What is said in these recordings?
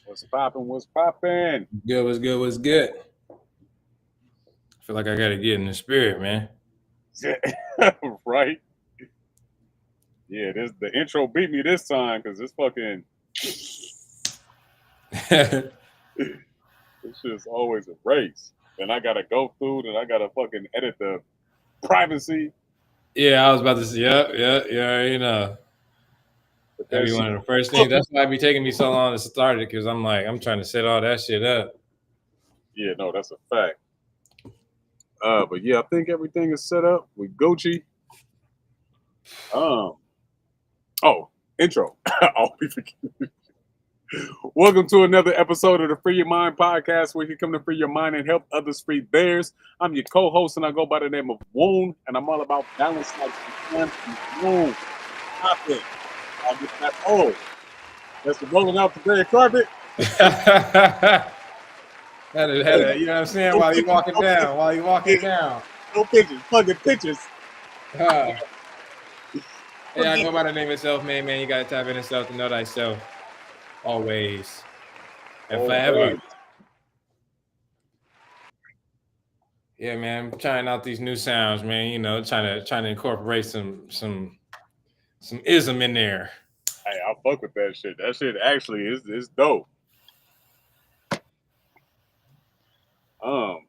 What's poppin'? What's poppin'? Good, what's good, what's good? I feel like I gotta get in the spirit, man. Right? Yeah, the intro beat me this time because this fucking this shit's always a race. And I gotta go through and I gotta fucking edit the privacy. Yeah, I was about to say, yeah, you know. But That'd that be shit. one of the first things. That's why it be taking me so long to start it, because I'm trying to set all that shit up. Yeah, no, that's a fact. But yeah, I think everything is set up with Gucci. Um, oh, intro. Oh, we forget. Welcome to another episode of the Free Your Mind podcast, where you come to free your mind and help others free theirs. I'm your co-host, and I go by the name of Woon, and I'm all about balance like the Woon. Stop it. I'll get that old. That's the rolling out the red carpet. You know what I'm saying? No While you pictures, walking down, while you walking down. no pictures, fucking pictures. Uh, yeah, I go by the name of Selfmade, man. You gotta tap into self to know thyself. Always and forever. Always. Yeah, man. I'm trying out these new sounds, man. You know, trying to incorporate some ism in there. Hey, I fuck with that shit. That shit actually is dope. Um,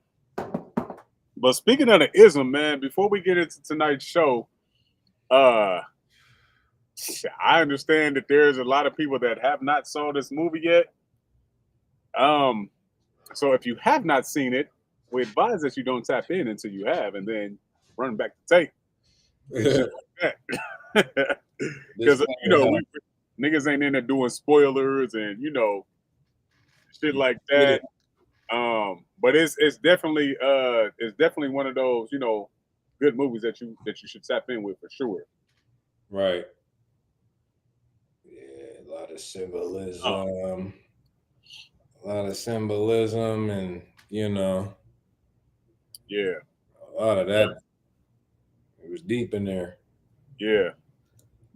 but speaking of the ism, man, before we get into tonight's show, uh, I understand that there's a lot of people that have not saw this movie yet. Um, so if you have not seen it, we advise that you don't tap in until you have, and then run back to tape and shit like that. Because niggas ain't in there doing spoilers and shit like With it. that. But it's definitely one of those good movies that you should tap in with for sure. Right. Yeah, a lot of symbolism. A lot of symbolism and Yeah, a lot of that. It was deep in there. yeah.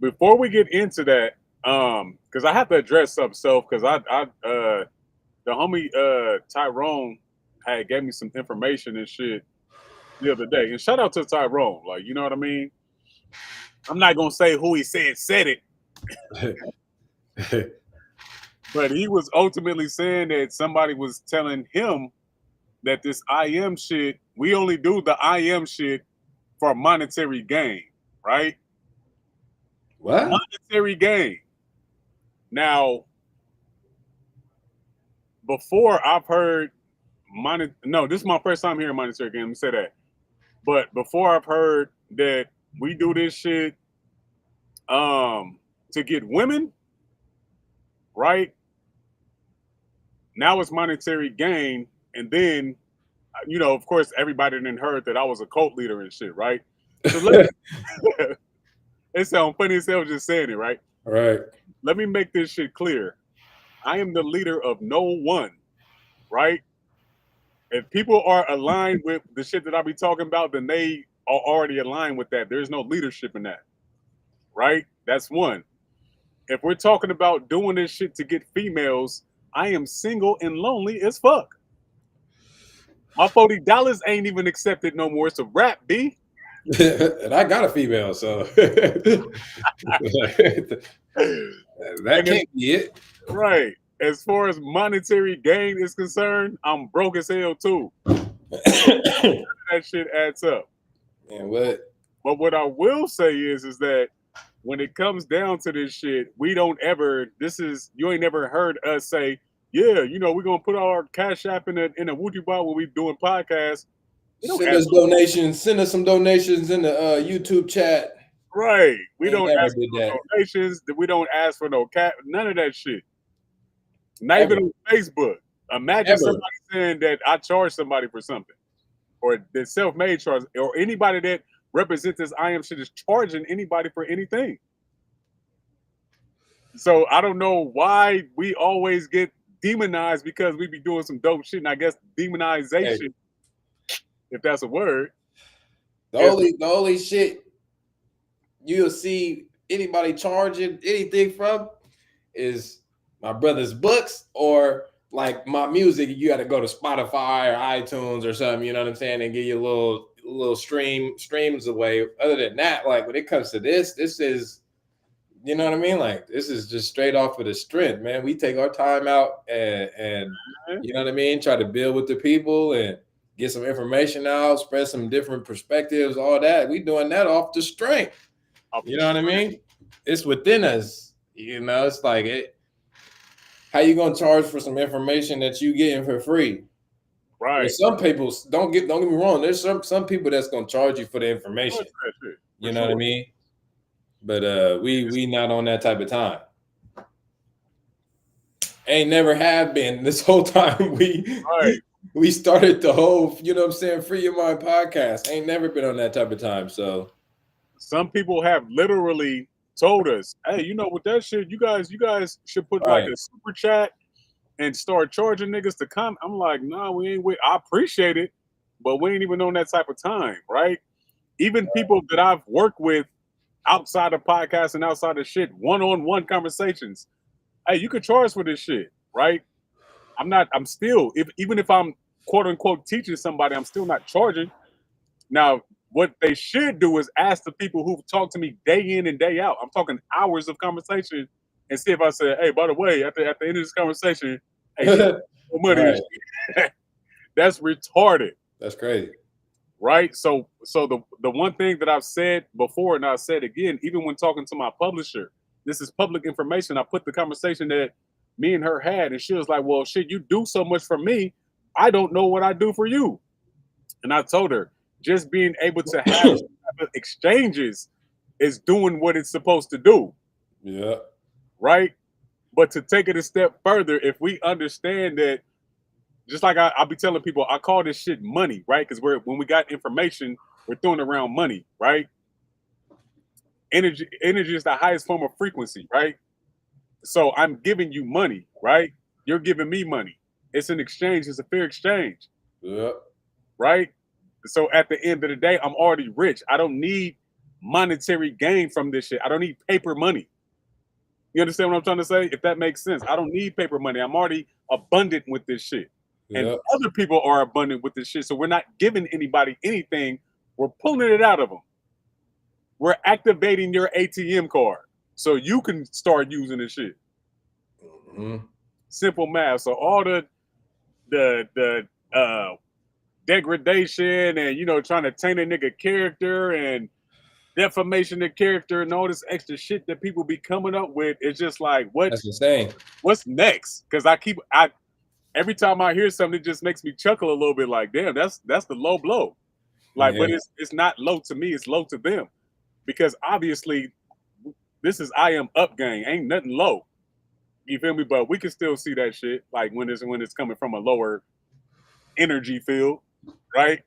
Before we get into that, because I have to address something, self, because the homie Tyrone had gave me some information and shit the other day, and shout out to Tyrone, like you know what I mean. I'm not gonna say who he said it, but he was ultimately saying that somebody was telling him that this IM shit, we only do the IM shit for monetary gain, right? What? Monetary gain. Now, before I've heard no, this is my first time hearing monetary gain. Let me say that. But before I've heard that we do this shit to get women, right? Now it's monetary gain, and then of course, everybody then heard that I was a cult leader and shit, right? So it sounds funny as hell just saying it, right? Right. Let me make this shit clear. I am the leader of no one, right? If people are aligned with the shit that I be talking about, then they are already aligned with that. There's no leadership in that, right? That's one. If we're talking about doing this shit to get females, I am single and lonely as fuck. My $40 ain't even accepted no more. It's a wrap, B. And I got a female, so that And can't be it. right. As far as monetary gain is concerned, I'm broke as hell too. So that shit adds up. And what? But what I will say is that when it comes down to this shit, we don't ever. You ain't never heard us say, yeah, we're gonna put our cash app in a Woody bar when we doing podcasts. We don't Send ask us donations. Send us some donations in the YouTube chat. right. We Ain't don't never ask did for that. no donations. We don't ask for no cap. None of that shit. Not Ever. even on Facebook. Imagine Ever. somebody saying that I charge somebody for something, or that Selfmade charge, or anybody that represents this I am shit is charging anybody for anything. So I don't know why we always get demonized because we be doing some dope shit. And I guess Hey, demonization, if that's a word, the is only shit you'll see anybody charging anything from is my brother's books or like my music. You got to go to Spotify or iTunes or something. You know what I'm saying? And get you a little streams away. Other than that, like when it comes to this is, you know what I mean? Like this is just straight off of the strength, man. We take our time out and you know what I mean? Try to build with the people and get some information out, spread some different perspectives, all that. We doing that off the strength. You know what I mean? It's within us. You know, it's like it. How you gonna charge for some information that you getting for free? Right. Well, some people don't get me wrong. There's some people that's gonna charge you for the information. You know what I mean? But we not on that type of time. Ain't never have been this whole time we started the whole, you know what I'm saying, Free Your Mind podcast. Ain't never been on that type of time. So some people have literally told us, hey, you know, with that shit, you guys should put like a super chat and start charging niggas to come. I'm like, nah, we ain't with. I appreciate it, but we ain't even on that type of time, right? Even people that I've worked with outside of podcasts and outside of shit, one-on-one conversations. Hey, you could charge for this shit, right? I'm still, even if I'm quote unquote teaching somebody, I'm still not charging. Now, what they should do is ask the people who've talked to me day in and day out. I'm talking hours of conversation, and see if I say, hey, by the way, at the end of this conversation, hey, money. That's retarded. That's crazy. Right? So the one thing that I've said before and I'll say it again, even when talking to my publisher, this is public information. I put the conversation that me and her had, and she was like, well, shit, you do so much for me. I don't know what I do for you. And I told her, just being able to have exchanges is doing what it's supposed to do. Yeah. Right? But to take it a step further, if we understand that, just like I'll be telling people, I call this shit money, right? Because when we got information, we're throwing around money, right? Energy is the highest form of frequency, right? So I'm giving you money, right? You're giving me money. It's an exchange. It's a fair exchange. Yeah. Right? So at the end of the day, I'm already rich. I don't need monetary gain from this shit. I don't need paper money. You understand what I'm trying to say? If that makes sense. I don't need paper money. I'm already abundant with this shit. And other people are abundant with this shit. So we're not giving anybody anything. We're pulling it out of them. We're activating your ATM card so you can start using this shit. Mm-hmm. Simple math. So all the degradation and, you know, trying to taint a nigga character and defamation of character and all this extra shit that people be coming up with, it's just like, That's insane. What's next? Because every time I hear something, it just makes me chuckle a little bit. Like, damn, that's the low blow. Like, but it's not low to me; it's low to them, because obviously, this is I am up gang. Ain't nothing low. You feel me? But we can still see that shit. Like when it's coming from a lower energy field, right?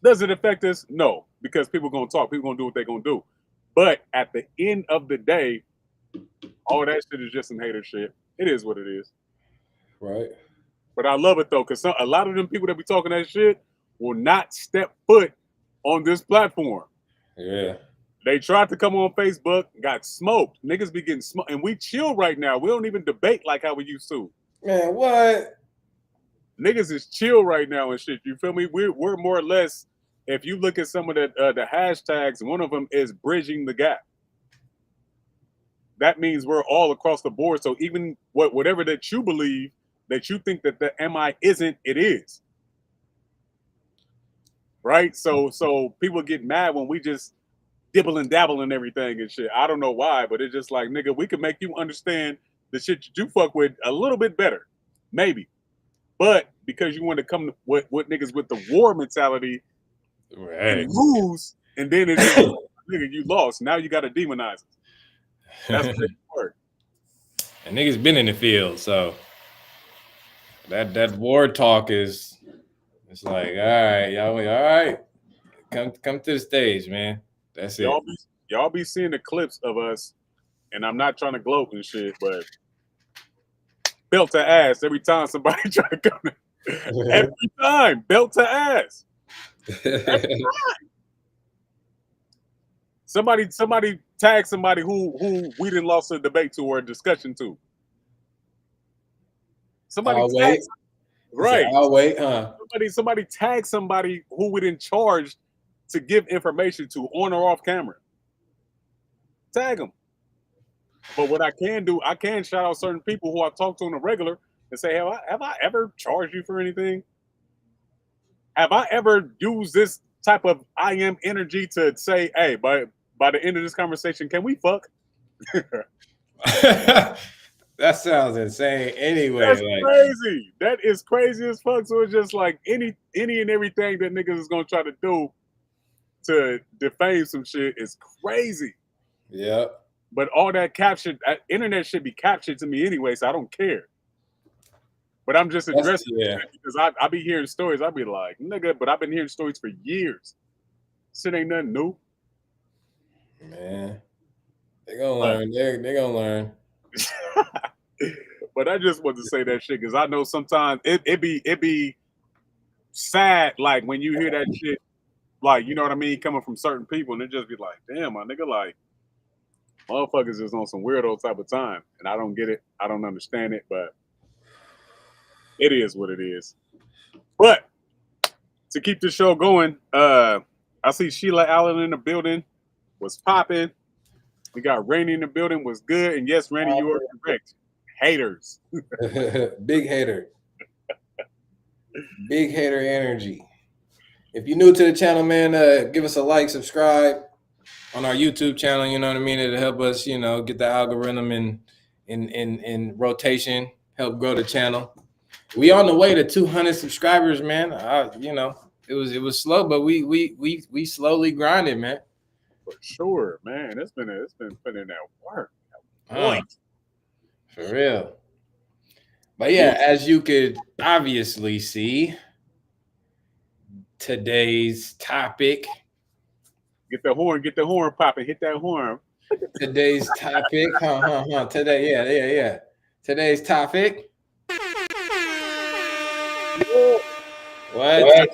Does it affect us? No, because people gonna talk. People gonna do what they gonna do. But at the end of the day, all that shit is just some hater shit. It is what it is. Right. But I love it though, because a lot of them people that be talking that shit will not step foot on this platform. Yeah. They tried to come on Facebook, got smoked. Niggas be getting smoked. And we chill right now. We don't even debate like how we used to. Man, what? Niggas is chill right now and shit. You feel me? We're more or less, if you look at some of the hashtags, one of them is bridging the gap. That means we're all across the board. So even whatever that you believe, that you think that the MI isn't, it is. Right? So people get mad when we just dibble and dabble and everything and shit. I don't know why, but it's just like, nigga, we can make you understand the shit that you fuck with a little bit better. Maybe. But because you want to come with niggas with the war mentality and lose, and then it's just nigga, you lost. Now you gotta demonize us. That's the word. And niggas been in the field, so that war talk is, it's like, all right, y'all, all right, come to the stage, man. That's it. Y'all be seeing the clips of us, and I'm not trying to gloat and shit, but belt to ass every time somebody try to come. Every time, belt to ass. Every time. Somebody tag somebody who we didn't lost a debate to or a discussion to. Somebody I'll tagged wait. He said, right. I'll wait, huh? Somebody tagged somebody who would in charge to give information to on or off camera. Tag them. But what I can do, I can shout out certain people who I talk to on a regular and say, have I ever charged you for anything? Have I ever used this type of I am energy to say, hey, by the end of this conversation, can we fuck? That sounds insane. Anyway, That's like, crazy. That is crazy as fuck. So it's just like any and everything that niggas is gonna try to do to defame some shit is crazy. yeah. But all that captured, internet should be captured to me anyway, so I don't care. But I'm just That's addressing yeah, it because I be hearing stories. I be like, nigga, but I've been hearing stories for years. Shit ain't nothing new. man. They gonna But, learn. They gonna learn. but I just want to say that shit because I know sometimes it be sad like when you hear that shit, like you know what I mean, coming from certain people, and it just be like, damn, my nigga, like motherfuckers is on some weirdo type of time, and I don't get it, I don't understand it, but it is what it is. But to keep the show going, I see Sheila Allen in the building, was popping. We got Randy in the building, was good, and yes, Randy, you are correct. Haters. Big hater. Big hater energy. If you're new to the channel, man, give us a like, subscribe on our YouTube channel. You know what I mean? It'll help us, get the algorithm in rotation, help grow the channel. We on the way to 200 subscribers, man. It was slow, but we slowly grinded, man. For sure, man. It's been putting in that work. Boy. For real. But yeah, as you could obviously see, today's topic. Get the horn popping, hit that horn. Today's topic. Today, yeah. Today's topic. What? What?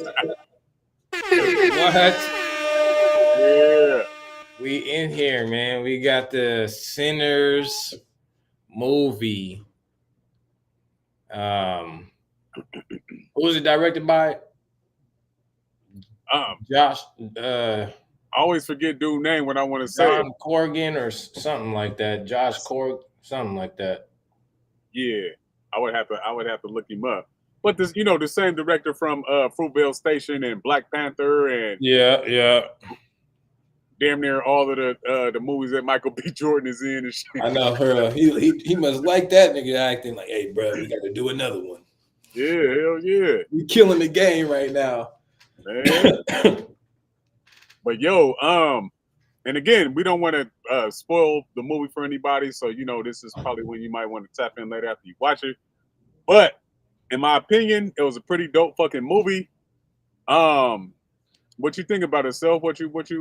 Yeah. We in here, man. We got the Sinners movie. Who was it directed by? Josh. I always forget dude's name when I want to say John Corrigan or something like that. Josh Corg, something like that. Yeah, I would have to look him up. But this, the same director from Fruitvale Station and Black Panther and Yeah. damn near all of the movies that Michael B. Jordan is in and shit. I know her. He must like that nigga acting like, hey, bro, we got to do another one. Yeah, hell yeah. We killing the game right now, man. But yo, and again, we don't want to spoil the movie for anybody, so this is probably when you might want to tap in later after you watch it. But in my opinion, it was a pretty dope fucking movie. What you think about itself? What you think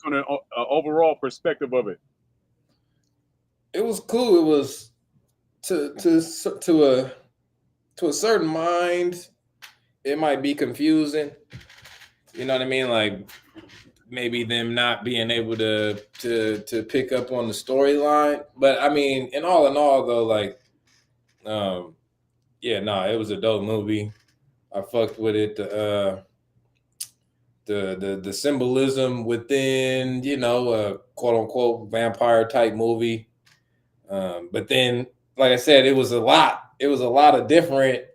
on an overall perspective of it? It was cool. It was to a certain mind, it might be confusing. You know what I mean? Like maybe them not being able to pick up on the storyline. But I mean, in all though, like, it was a dope movie. I fucked with it. The symbolism within, a quote unquote vampire type movie. But then, like I said, it was a lot. It was a lot of different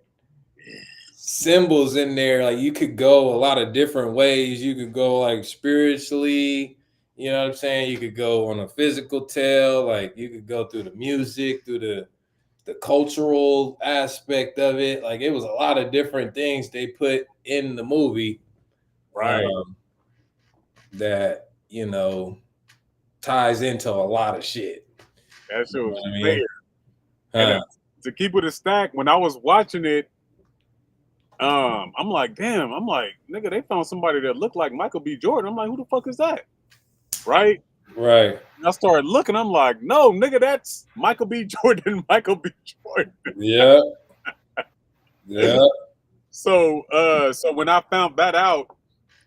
symbols in there. Like you could go a lot of different ways. You could go like spiritually, you know what I'm saying? You could go on a physical tale, like you could go through the music, through the cultural aspect of it. Like it was a lot of different things they put in the movie. Right. That, ties into a lot of shit. That shit was fair. And to keep it a stack, when I was watching it, I'm like, damn, nigga, they found somebody that looked like Michael B. Jordan. I'm like, who the fuck is that? Right? Right. And I started looking, I'm like, no, nigga, that's Michael B. Jordan, Michael B. Jordan. Yeah. Yeah. So when I found that out,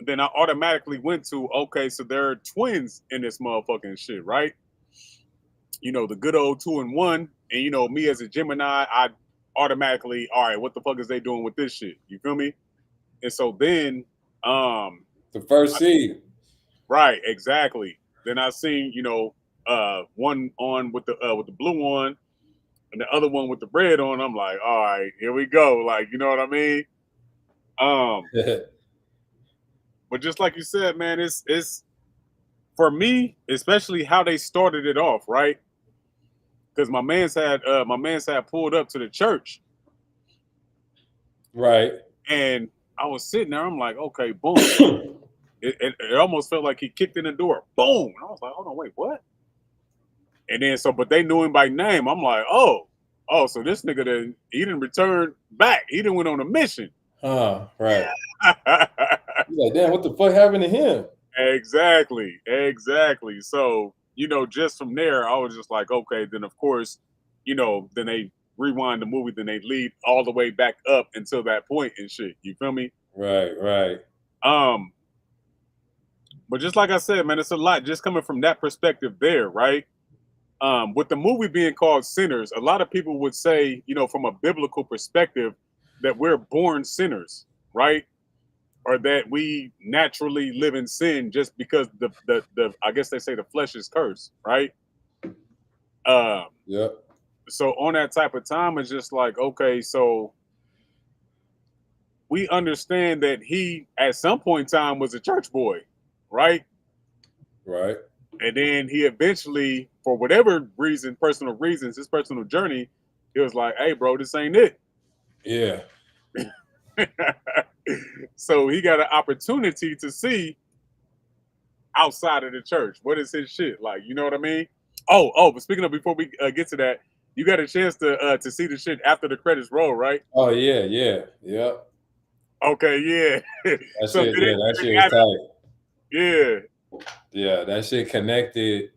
then I automatically went to, okay, so there are twins in this motherfucking shit, right? The good old 2 and 1 And you know, me as a Gemini, I automatically, all right, what the fuck is they doing with this shit? You feel me? And so then, The first seed. right, exactly. Then I seen, you know, one on with the blue one and the other one with the red on. I'm like, all right, here we go. Like, you know what I mean? Um, but just like you said, man, it's for me, especially how they started it off, right? Because my man's had pulled up to the church, Right. and I was sitting there. I'm like, okay, boom. It almost felt like he kicked in the door, boom. And I was like, hold on, wait, what? And then but they knew him by name. I'm like, oh, so this nigga he didn't return back. He didn't went on a mission. Right. He's like, damn, what the fuck happened to him? Exactly. So, you know, just from there, I was just like, okay, then of course, you know, then they rewind the movie, then they lead all the way back up until that point and shit. You feel me? Right. Um, but just like I said, man, it's a lot just coming from that perspective there, right? With the movie being called Sinners, a lot of people would say, you know, from a biblical perspective, that we're born sinners, right? Or that we naturally live in sin just because the I guess they say the flesh is cursed, right? Um, Yep. so on that type of time, it's just like, okay, so we understand that he at some point in time was a church boy, right? Right. And then he eventually, for whatever reason, personal reasons, his personal journey, he was like, hey, bro, this ain't it. Yeah. So he got an opportunity to see outside of the church. What is his shit like? You know what I mean? But speaking of, before we get to that, you got a chance to see the shit after the credits roll, right? Oh yeah. Yep. Okay, yeah. That So shit, yeah, that shit was tight. yeah, Yeah, that shit connected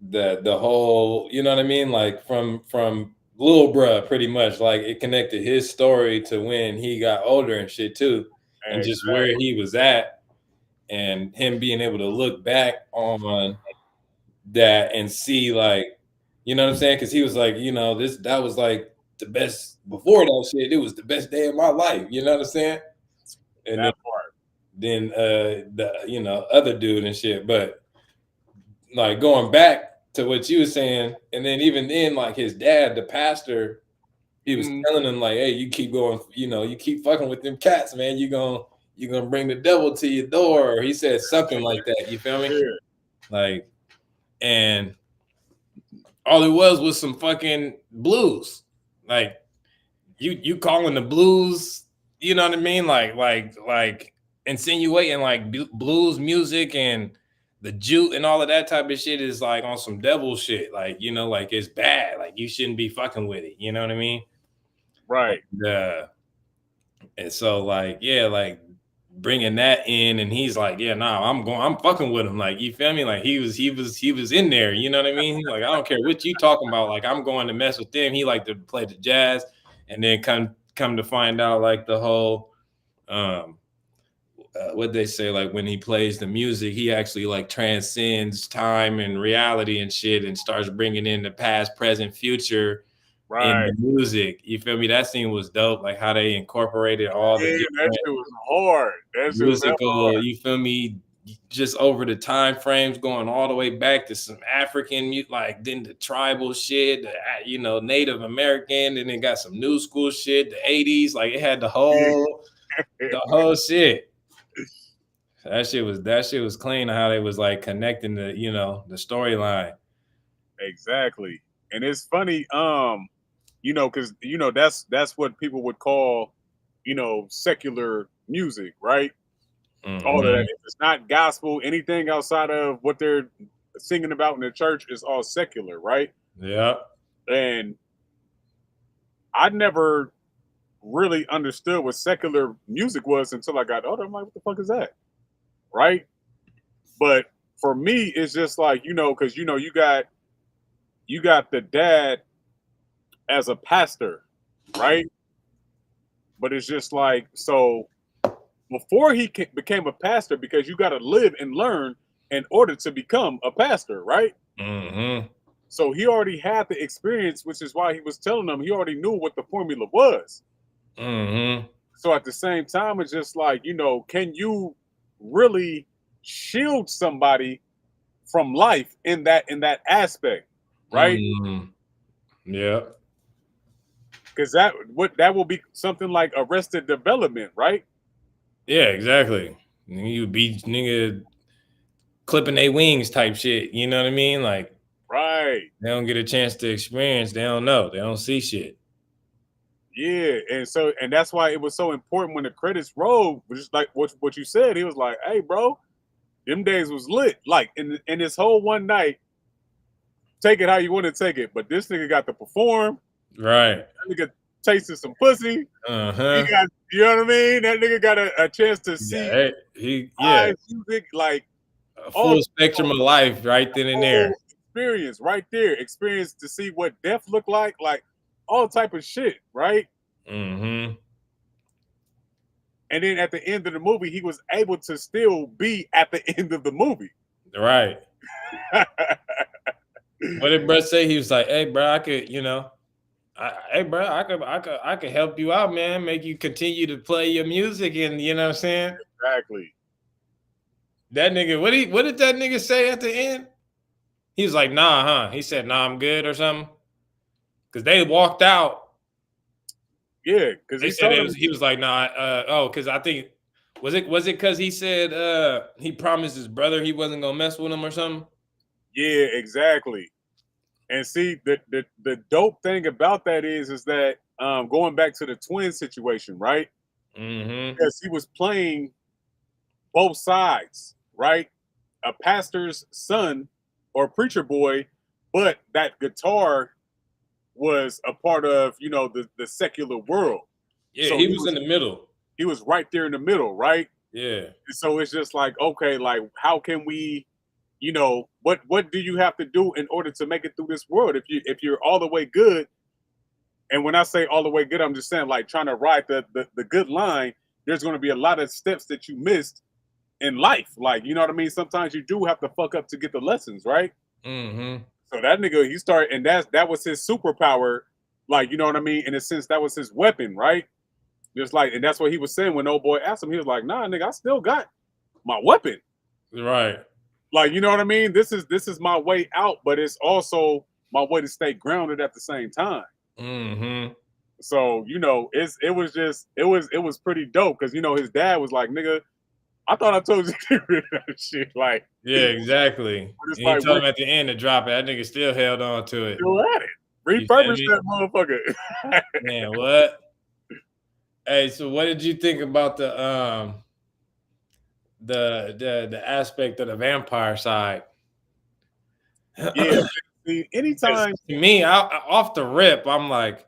the whole, you know what I mean? Like from little bruh, pretty much. Like it connected his story to when he got older and shit too. And just where exactly. he was at and him being able to look back on that and see like, you know what I'm saying? Because he was like, you know, that was like the best before that shit. It was the best day of my life. You know what I'm saying? And That part. then the other dude and shit. But like going back to what you were saying, and then even then, like his dad, the pastor, he was Mhm. telling him like, hey, you keep going, you keep fucking with them cats, man. You're gonna bring the devil to your door. Or he said something like that. You feel me? Yeah, Like, and all it was some fucking blues. Like you calling the blues, you know what I mean? Like insinuating like blues music and the jute and all of that type of shit is like on some devil shit. Like, like it's bad. Like you shouldn't be fucking with it. You know what I mean? right. Yeah. And so like, yeah, like bringing that in, and he's like, yeah, nah, I'm fucking with him. Like, you feel me? Like he was in there. You know what I mean? He's like, I don't care what you talking about. Like, I'm going to mess with them. He liked to play the jazz, and then come to find out like the whole what they say, like when he plays the music, he actually like transcends time and reality and shit, and starts bringing in the past, present, future in Right. the music. You feel me? That scene was dope. Like how they incorporated all the Yeah, that different shit was hard. That shit was hella musical, hard. you feel me, just over the time frames, going all the way back to some African music, like then the tribal shit, Native American, and then got some new school shit, the 80s, like it had the whole Yeah. the whole shit. That shit was clean how they was like connecting the storyline. Exactly. And it's funny, because that's what people would call, secular music, right? All of that. Hmm. If it's not gospel, anything outside of what they're singing about in the church is all secular, right? Yeah. And I never really understood what secular music was until I got older. I'm like, what the fuck is that? Right? But for me, it's just like, because you got the dad as a pastor, right? But it's just like, so before he became a pastor, because you got to live and learn in order to become a pastor, right? Hmm. So he already had the experience, which is why he was telling them he already knew what the formula was. Mm-hmm. So at the same time, it's just like, can you really shield somebody from life in that aspect, right? Mm-hmm. Yeah. Because that will be something like arrested development, right? Yeah, exactly. You be nigga clipping their wings type shit. You know what I mean? Like Right. they don't get a chance to experience. They don't know. They don't see shit. Yeah. And that's why it was so important when the credits rolled, which is like what you said. He was like, "Hey, bro, them days was lit. Like in this whole one night, take it how you want to take it. But this nigga got to perform. Right. That nigga tasted some pussy. He Uh-huh. got, you know what I mean? That nigga got a chance to see Yeah. Yeah. live music, like A all full spectrum of life right then and there. whole experience right there. Experience to see what death looked like all type of shit, right? Mm-hmm. And then at the end of the movie, he was able to still be at the end of the movie. Right. What did Brett say? He was like, "Hey, bro, I could, hey, bro, I could help you out, man. Make you continue to play your music, and you know what I'm saying." Exactly. That nigga, what did that nigga say at the end? He was like, "Nah, huh?" He said, "Nah, I'm good" or something. Because they walked out. Yeah, because They he said told it him, was. He was like, "Nah." Because I think was it because he said he promised his brother he wasn't gonna mess with him or something. yeah, exactly. And see, the dope thing about that is that going back to the twin situation, right? Mm-hmm. Because he was playing both sides, right? A pastor's son or preacher boy, but that guitar was a part of the secular world. Yeah, So he was in the middle. he was right there in the middle, right? Yeah. So it's just like, okay, like how can we, what do you have to do in order to make it through this world? If you're all the way good, and when I say all the way good, I'm just saying like trying to ride the good line. There's going to be a lot of steps that you missed in life. Like, you know what I mean? Sometimes you do have to fuck up to get the lessons, right? Mm-hmm. So that nigga, he started, and that was his superpower. Like, you know what I mean? In a sense, that was his weapon, right? Just like, and that's what he was saying when old boy asked him. He was like, "Nah, nigga, I still got my weapon. Right. Like, you know what I mean? This is my way out, but it's also my way to stay grounded at the same time." Mm-hmm. So it was pretty dope because his dad was like, "Nigga, I thought I told you to get rid of that shit." Like, Yeah, exactly. And but it's he like told we're him at the end to drop it. That nigga still held on to it. still at it. You feel Refurbish me? that motherfucker. Man, what? Hey, so what did you think about the aspect of the vampire side? Yeah. See, 'Cause anytime. to me, off the rip, I'm like,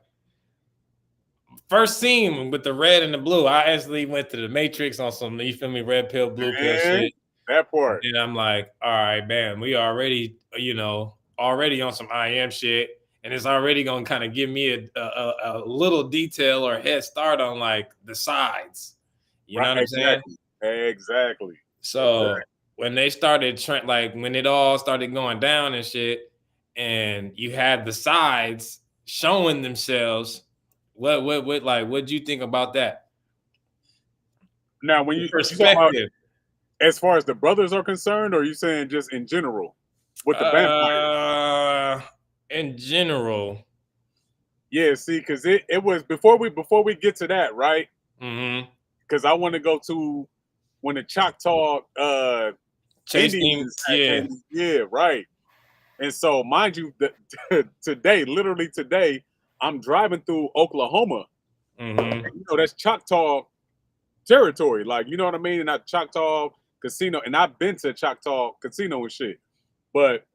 first scene with the red and the blue, I actually went to the Matrix on some, you feel me, red pill, blue pill Man, shit. that And part. then I'm like, all right, man, we already, already on some I am shit. And it's already gonna kind of give me a little detail or head start on like the sides. You Right. know what I'm saying? Exactly. Exactly. So Exactly. when they started like when it all started going down and shit, and you had the sides showing themselves, what like what do you think about that? Now, when The you talking about perspective. as far as the brothers are concerned, or are you saying just in general with the vampires? Uh in general. Yeah, see, because it was before we get to that, right? Mm-hmm. Because I want to go to when the Choctaw Chasing, Indians yeah. came. Yeah, right. And so, mind you, today, literally today, I'm driving through Oklahoma. Mm-hmm. That's Choctaw territory. Like, you know what I mean? And that Choctaw casino, and I've been to Choctaw casino and shit. But,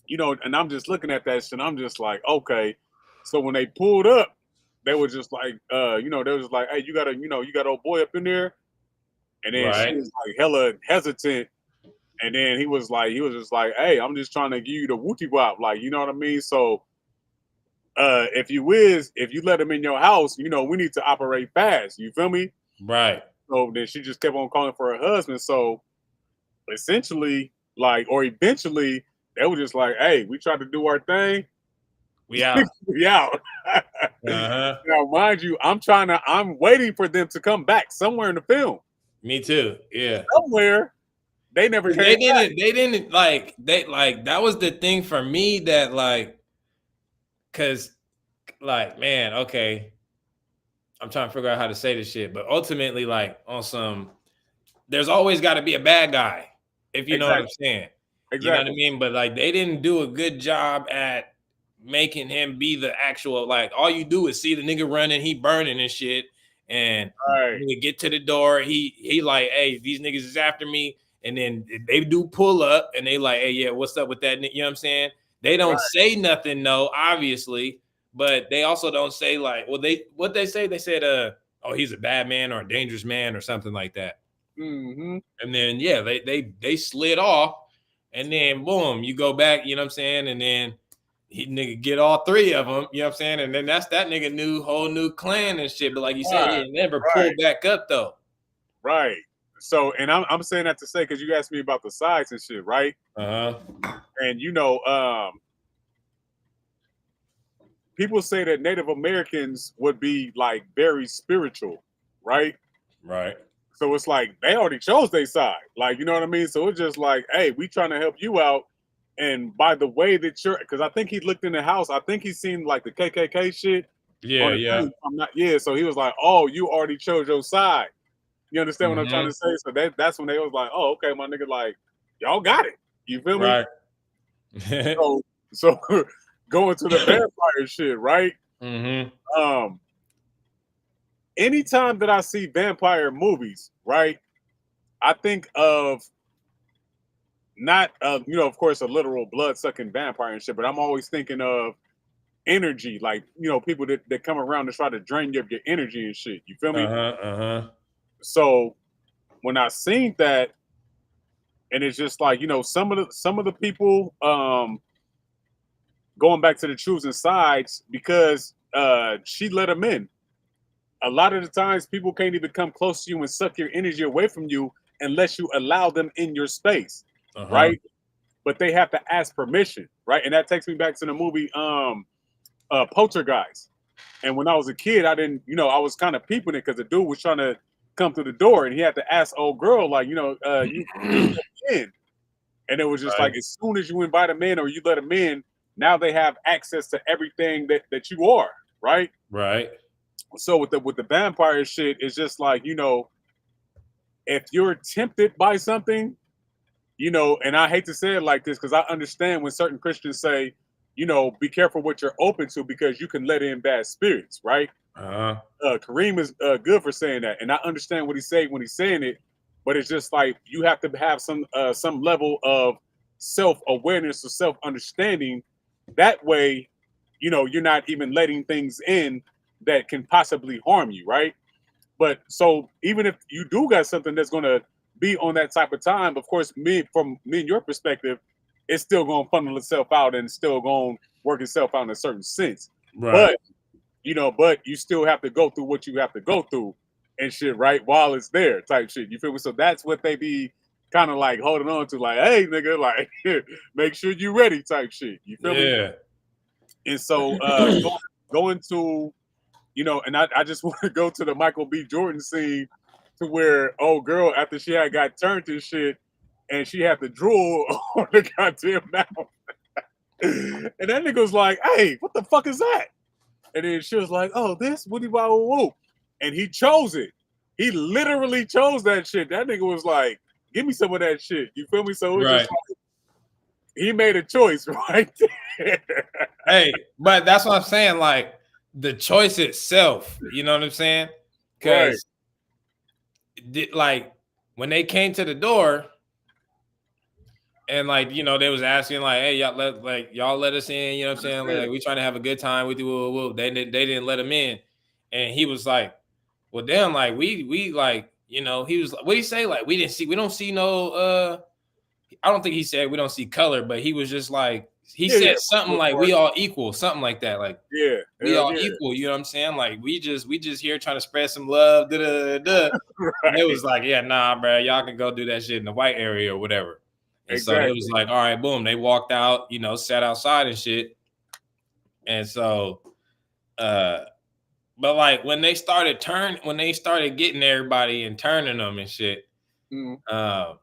and I'm just looking at that shit, and I'm just like, okay. So when they pulled up, they were just like, they was like, hey, you got old boy up in there. And then she Right. was like hella hesitant. And then he was just like, hey, I'm just trying to give you the wooty wop. Like, you know what I mean? So if you let him in your house, we need to operate fast. You feel me? Right. So then she just kept on calling for her husband. So essentially, like, or eventually, they were just like, hey, we tried to do our thing. We out. We out. Uh-huh. Now, mind you, I'm waiting for them to come back somewhere in the film. Me too. Yeah. Somewhere they never came They back. didn't like that was the thing for me that like cause like man, okay. I'm trying to figure out how to say this shit, but ultimately, like on some, there's always got to be a bad guy, if you know what I'm Exactly. saying. You know what I Exactly. mean? But like they didn't do a good job at making him be the actual, like all you do is see the nigga running, he burning and shit, and Right. nigga get to the door, he like, hey, these niggas is after me, and then they do pull up and they like, hey, yeah, what's up with that? You know what I'm saying? They don't Right. say nothing, no, obviously, but they also don't say like, well, what they say, they said, oh, he's a bad man or a dangerous man or something like that. Mm-hmm. And then yeah, they slid off, and then boom, you go back, you know what I'm saying, and then he nigga get all three of them, you know what I'm saying, and then that's that nigga whole new clan and shit. But like you said, Right. he never Right. pulled back up though. Right. So, and I'm saying that to say because you asked me about the sides and shit, right? Uh-huh. And people say that Native Americans would be like very spiritual, right? Right. So it's like they already chose their side, like you know what I mean. So it's just like, hey, we trying to help you out, and by the way that you're, because I think he looked in the house, I think he seen like the KKK shit Yeah, on the yeah. thing. I'm not, yeah. So he was like, oh, you already chose your side. You understand what I'm trying Mm-hmm. to say? So that's when they was like, oh, okay, my nigga, like y'all got it. You feel me? Right. So going to the vampire shit, right? Mm-hmm. Um, anytime that I see vampire movies, right, I think of not of course a literal blood sucking vampire and shit, but I'm always thinking of energy, like people that come around to try to drain you of your energy and shit. You feel me? Uh-huh. Uh-huh. So when I seen that, and it's just like some of the people going back to the choosing sides because she let them in. A lot of the times people can't even come close to you and suck your energy away from you unless you allow them in your space, Uh-huh. right? But they have to ask permission, right? And that takes me back to the movie Poltergeist. And when I was a kid, I didn't, I was kind of peeping it because the dude was trying to come through the door and he had to ask old girl, like, you can you let me in? And it was just Right. like as soon as you invite them in or you let them in, now they have access to everything that you are, right? Right. So with the vampire shit, it's just like, if you're tempted by something, and I hate to say it like this because I understand when certain Christians say, be careful what you're open to because you can let in bad spirits, right? Uh-huh. Kareem is good for saying that, and I understand what he's saying when he's saying it, but it's just like you have to have some level of self awareness or self understanding. That way, you're not even letting things in that can possibly harm you, right? But so even if you do got something that's gonna be on that type of time, of course, from me and your perspective, it's still gonna funnel itself out and still gonna work itself out in a certain sense. Right. But but you still have to go through what you have to go through and shit, right? While it's there, type shit. You feel me? So that's what they be kind of like holding on to, like, hey, nigga, like, make sure you ready, type shit. You feel me? Yeah. And so going to and I just want to go to the Michael B. Jordan scene to where old girl after she had got turned and shit, and she had the drool on the goddamn mouth, and that nigga was like, "Hey, what the fuck is that?" And then she was like, "Oh, this Woody Woo Woo," and he chose it. He literally chose that shit. That nigga was like, "Give me some of that shit." You feel me? So it was just Right. like he made a choice right there. Hey, but that's what I'm saying. Like the choice itself, you know what I'm saying? Right. Because like when they came to the door and like they was asking like, hey, y'all let us in, you know what I'm saying? Like we trying to have a good time with you. They didn't let him in. And he was like, well, damn, like we like, he was like, what did he say? Like we don't see no I don't think he said we don't see color, but he was just like he Yeah, said yeah. something like we all equal, something like that. Like Yeah, we hell all yeah. equal, you know what I'm saying? Like we just here trying to spread some love. Da, da, da, da. And it Right. was like, yeah, nah, bro, y'all can go do that shit in the white area or whatever. And so they was Exactly. like, all right, boom. They walked out, you know, sat outside and shit. And so, but like when they started getting everybody and turning them and shit, Mhm.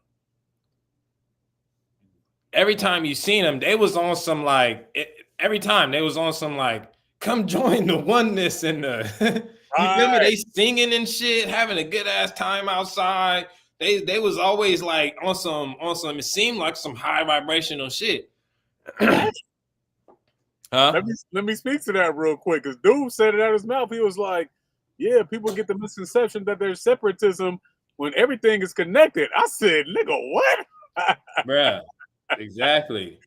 every time you seen them, they was on some like every time they was on some like come join the oneness and the you feel me? Right. They singing and shit, having a good ass time outside. They was always like on some it seemed like some high vibrational shit. What? Huh? Let me speak to that real quick, because dude said it out of his mouth. He was like, "Yeah, people get the misconception that there's separatism when everything is connected." I said, "Nigga, what?" Bruh. Exactly.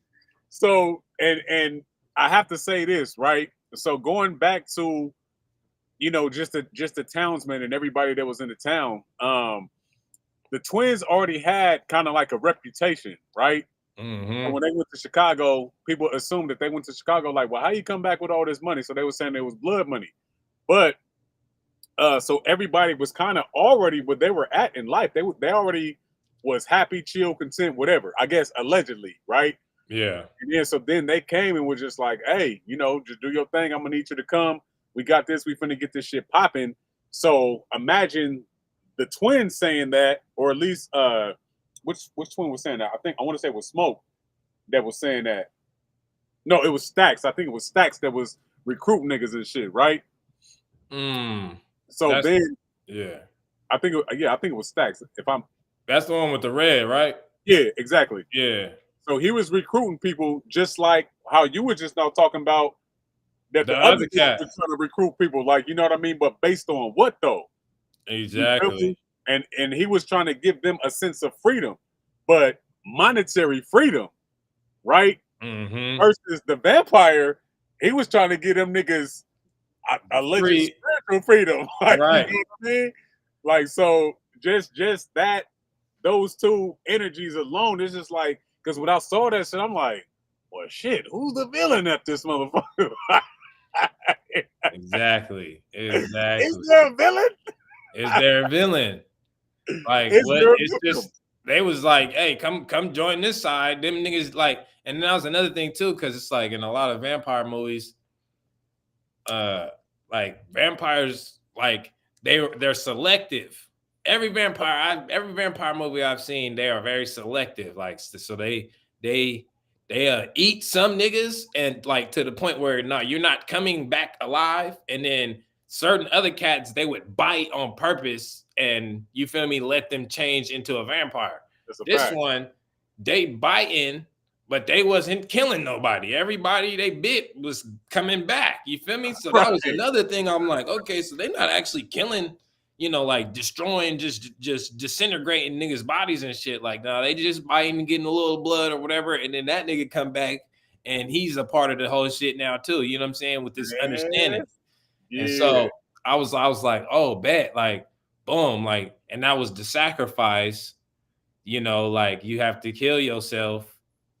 So, and I have to say this, right? So going back to, just the townsmen and everybody that was in the town, the twins already had kind of like a reputation, right? So Mm-hmm. when they went to Chicago, people assumed that they went to Chicago like, well, how you come back with all this money? So they were saying it was blood money. But so everybody was kind of already where they were at in life. They already was happy, chill, content, whatever. I guess allegedly, right? Yeah. And then so then they came and was just like, hey, just do your thing. I'm gonna need you to come. We got this. We finna get this shit popping. So imagine the twins saying that, or at least which twin was saying that? I think I want to say it was Smoke that was saying that. No, it was Stacks. I think it was Stacks that was recruiting niggas and shit, right? Mm. So That's then yeah. I think it was Stacks. If I'm That's the one with the red, right? Yeah, exactly. Yeah. So he was recruiting people just like how you were just now talking about that The the other other dude was cats. trying to recruit people, like, you know what I mean? But based on what though? You feel Exactly. me? And he was trying to give them a sense of freedom, but monetary freedom, right? Mm-hmm. Versus the vampire, he was trying to give them niggas alleged Free. spiritual freedom. Like, you know Right. what I mean? Like, so just that those two energies alone, it's just like, because when I saw that shit, I'm like, well, shit, who's the villain at this motherfucker? Exactly. Is Exactly. there a villain? Is there a villain? Like Is what? there a It's victim? just they was like, hey, come join this side. Them niggas like, and that was another thing too, because it's like in a lot of vampire movies, uh, like vampires, like they're selective. Every vampire movie I've seen, they are very selective. Like so they eat some niggas and like to the point where no, you're not coming back alive. And then certain other cats they would bite on purpose and you feel me, let them change into a vampire. That's a This fact. one, they biting but they wasn't killing nobody. Everybody they bit was coming back. You feel me? So that was Right. another thing. I'm like, okay, so they're not actually killing, like destroying, just disintegrating niggas' bodies and shit. Like, no, they just biting and getting a little blood or whatever, and then that nigga come back and he's a part of the whole shit now too. You know what I'm saying? With this understanding. Yes. And Yeah. so I was like, oh, bet, like, boom, like, and that was the sacrifice. Like you have to kill yourself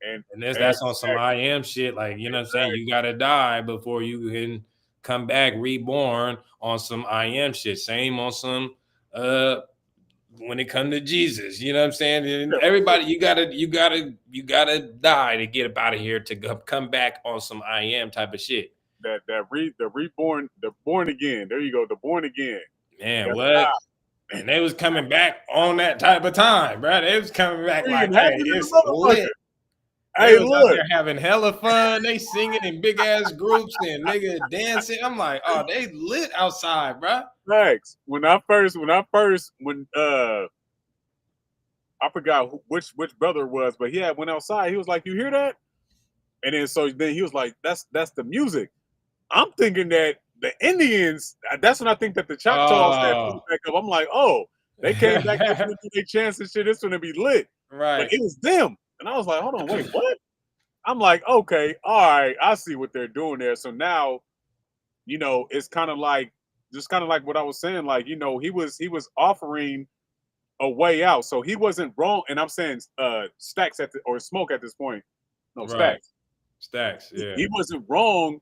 And and that's on some exactly. I am shit. Like, you know what I'm saying? You Exactly. gotta die before you can come back reborn on some I am shit. Same on some when it come to Jesus. You know what I'm saying? And Yeah, for sure. everybody, you gotta die to get up out of here to come back on some I am type of shit. The reborn, the born again. There you go. The born again. You Man, gotta what? die. And they was coming back on that type of time, bro. They was coming back Free like, and hey, happy than it's a motherfucker. lit. They Hey, was out look. there having hella fun. They singing in big ass groups and nigga dancing. I'm like, oh, they lit outside, bro. Thanks. When I forgot which brother it was, but he had went outside. He was like, "You hear that?" And then he was like, "That's the music." I'm thinking that the Indians. That's when I think that the Choctaws had Oh, pulled back up. I'm like, "Oh, they came back. They finna do their chance and shit. It's gonna be lit." But right, it was them, and I was like, "Hold on, wait, what?" I'm like, "Okay, all right, I see what they're doing there." So now, it's kind of like what I was saying. Like, he was offering a way out. So he wasn't wrong. And I'm saying Stacks or Smoke at this point. No, right. Stacks. Stacks, yeah, He wasn't wrong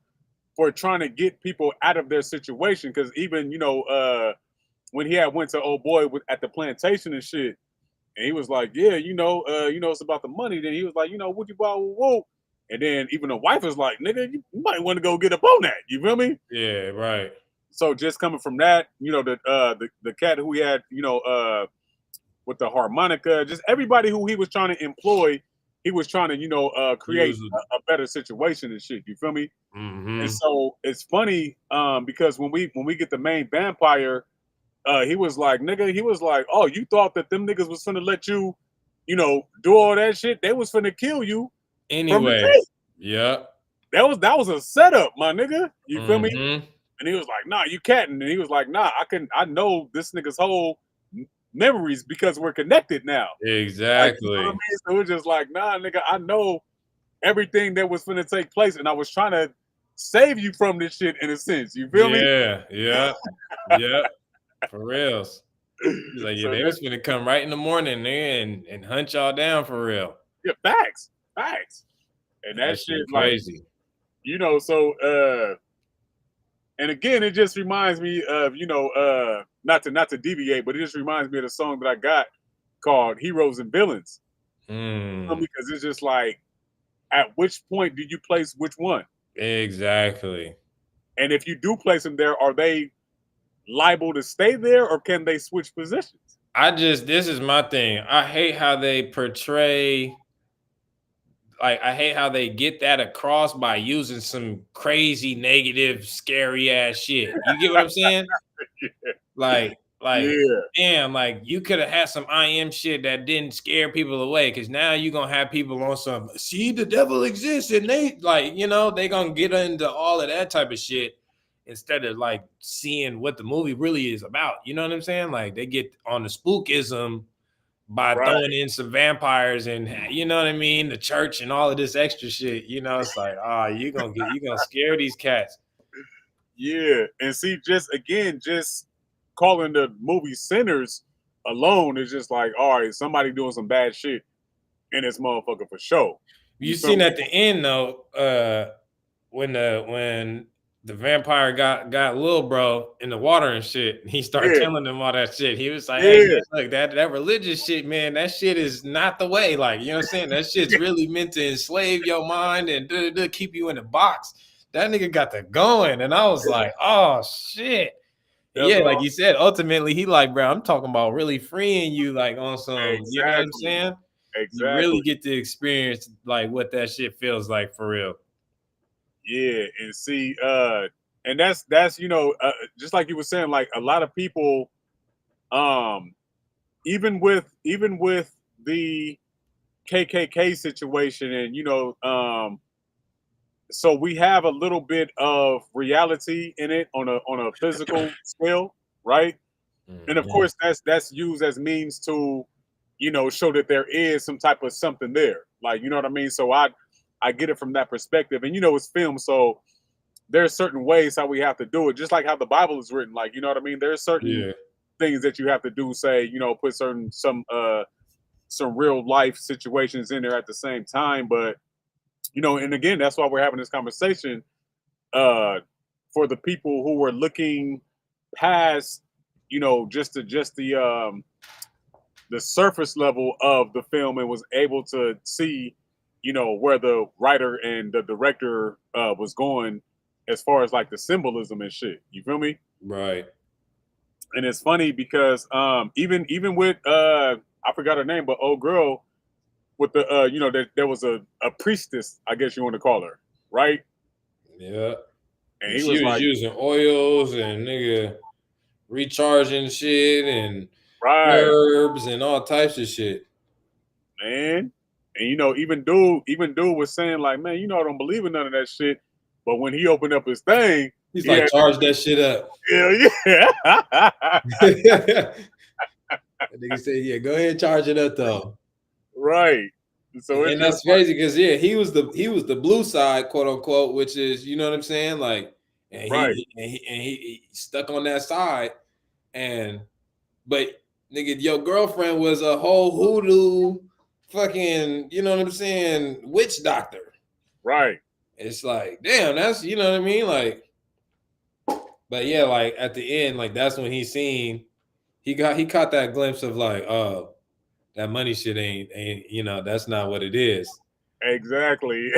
for trying to get people out of their situation. Because even, when he had went to old boy at the plantation and shit, And he was like, "Yeah, it's about the money." Then he was like, "What you buy? Whoa." And then even the wife was like, "Nigga, you might want to go get up on that." You feel me? Yeah, right. So just coming from that, the cat who he had, with the harmonica, just everybody who he was trying to employ, he was trying to, create Use a better situation and shit. You feel me? And mm-hmm. so it's funny, because when we get the main vampire, he was like, nigga, he was like, oh, you thought that them niggas was finna let you, do all that shit? They was finna kill you from the Anyway, gate. yep. That was a setup, my nigga. You feel me? Mm-hmm. And he was like, nah, you can't. And he was like, nah, I know this nigga's whole memories because we're connected now. Like, you know what I Exactly. mean? So it was just like, nah, nigga, I know everything that was finna take place, and I was trying to save you from this shit in a sense. You feel me? Yeah, yeah, yeah. For reals. He's like, yeah, So they that was gonna come right in the morning there and hunt y'all down for real. yeah, facts. And that That shit, shit like, crazy. so and again, it just reminds me of, not to deviate, but it just reminds me of the song that I got called Heroes and Villains. Mm, Because it's just like, at which point do you place which one? exactly. And if you do place them there, are they liable to stay there, or can they switch positions? This is my thing. I hate how they portray, like, I hate how they get that across by using some crazy, negative, scary ass shit. You get what I'm saying? Like, Yeah, damn, like you could have had some IM shit that didn't scare people away. Cause now you're gonna have people on some see the devil exists, and they like, they gonna get into all of that type of shit instead of like seeing what the movie really is about. You know what I'm saying? Like they get on the spookism by right. throwing in some vampires and you know what I mean, the church and all of this extra shit. It's like, you gonna scare these cats. Yeah, and see, just calling the movie sinners alone is just like, all right, somebody doing some bad shit in this motherfucker for sure. You You feel seen me? at the end though, when the vampire got little bro in the water and shit, he started Yeah, telling them all that shit. He was like, "Hey man, yeah, look, that religious shit, man, that shit is not the way. Like, you know what I'm saying? That shit's really meant to enslave your mind and keep you in a box." That nigga got the going, and I was like, "Oh shit." And that's yeah, like all. you said, ultimately he like, bro, I'm talking about really freeing you, like on some, you know what I'm Exactly, saying? You really exactly. get to experience like what that shit feels like for real. Yeah, and see, and that's just like you were saying, like a lot of people, um, even with the KKK situation, and so we have a little bit of reality in it on a physical scale, right? And of Mhm. course, that's used as means to, show that there is some type of something there, like, you know what I mean. So I get it from that perspective, and it's film, so there's certain ways how we have to do it, just like how the Bible is written, like, you know what I mean. There's certain Yeah. things that you have to do, say, put some real life situations in there at the same time, but and again, that's why we're having this conversation, uh, for the people who were looking past, just the surface level of the film, and was able to see, where the writer and the director was going, as far as like the symbolism and shit. You feel me? Right. And it's funny because even with I forgot her name, but old girl with the there was a priestess, I guess you want to call her, right? Yeah. And And he she was was like, using oils and nigga recharging shit and right, herbs and all types of shit. man. And even dude was saying like, man, I don't believe in none of that shit. But when he opened up his thing, He's he like, had charge that shit up. hell yeah. That nigga said, yeah, go ahead and charge it up though. Right. So it's And just that's crazy because yeah, he was the blue side, quote unquote, which is, you know what I'm saying? Like, and right, he stuck on that side. And but nigga, your girlfriend was a whole hoodoo fucking, you know what I'm saying, witch doctor. right, It's like, damn, that's, you know what I mean? Like, but yeah, like at the end, like that's when he caught that glimpse of like, oh, that money shit ain't that's not what it is. Exactly.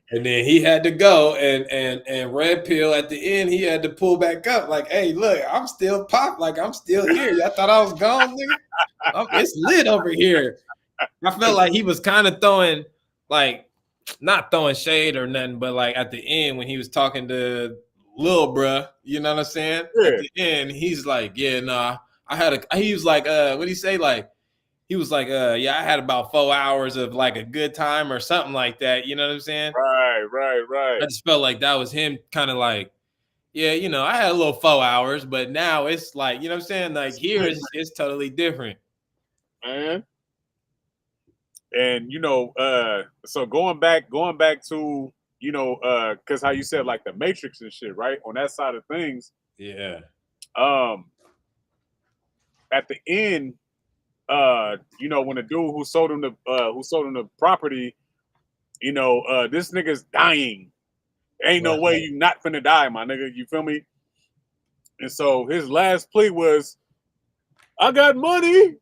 And then he had to go and Red Pill at the end, he had to pull back up like, hey, look, I'm still pop, like I'm still here. Y'all thought I was gone, nigga? It's lit over here. I felt like he was kind of throwing, like, not throwing shade or nothing, but like at the end when he was talking to Lil Bruh, you know what I'm saying? Yeah. At the end, he's like, yeah, nah, he was like, what'd he say? Like, he was like, yeah, I had about 4 hours of like a good time or something like that. You know what I'm saying? Right. I just felt like that was him kind of like, yeah, I had a little 4 hours, but now it's like, you know what I'm saying? Like here it's totally different. Man. And so going back to, because how you said like the Matrix and shit, right? On that side of things, Yeah. At the end, when the dude who sold him the property, this nigga's dying. Ain't no way you not finna die, my nigga. You feel me? And so his last plea was, I got money.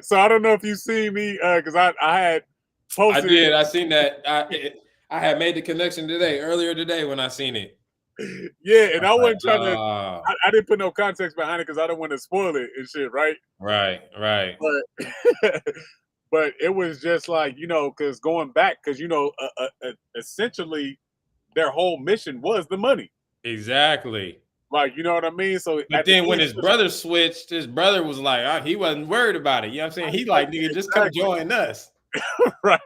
So I don't know if you see me, because I had posted. I did. I seen that. I had made the connection earlier today when I seen it. Yeah, and I wasn't trying to. I didn't put no context behind it because I don't want to spoil it and shit, right? Right. But but it was just like, because going back, because essentially their whole mission was the money. Exactly. Like, you know what I mean? So but then when his brother switched, his brother was like, he wasn't worried about it. You know what I'm saying? He like, nigga, just come join us. Right.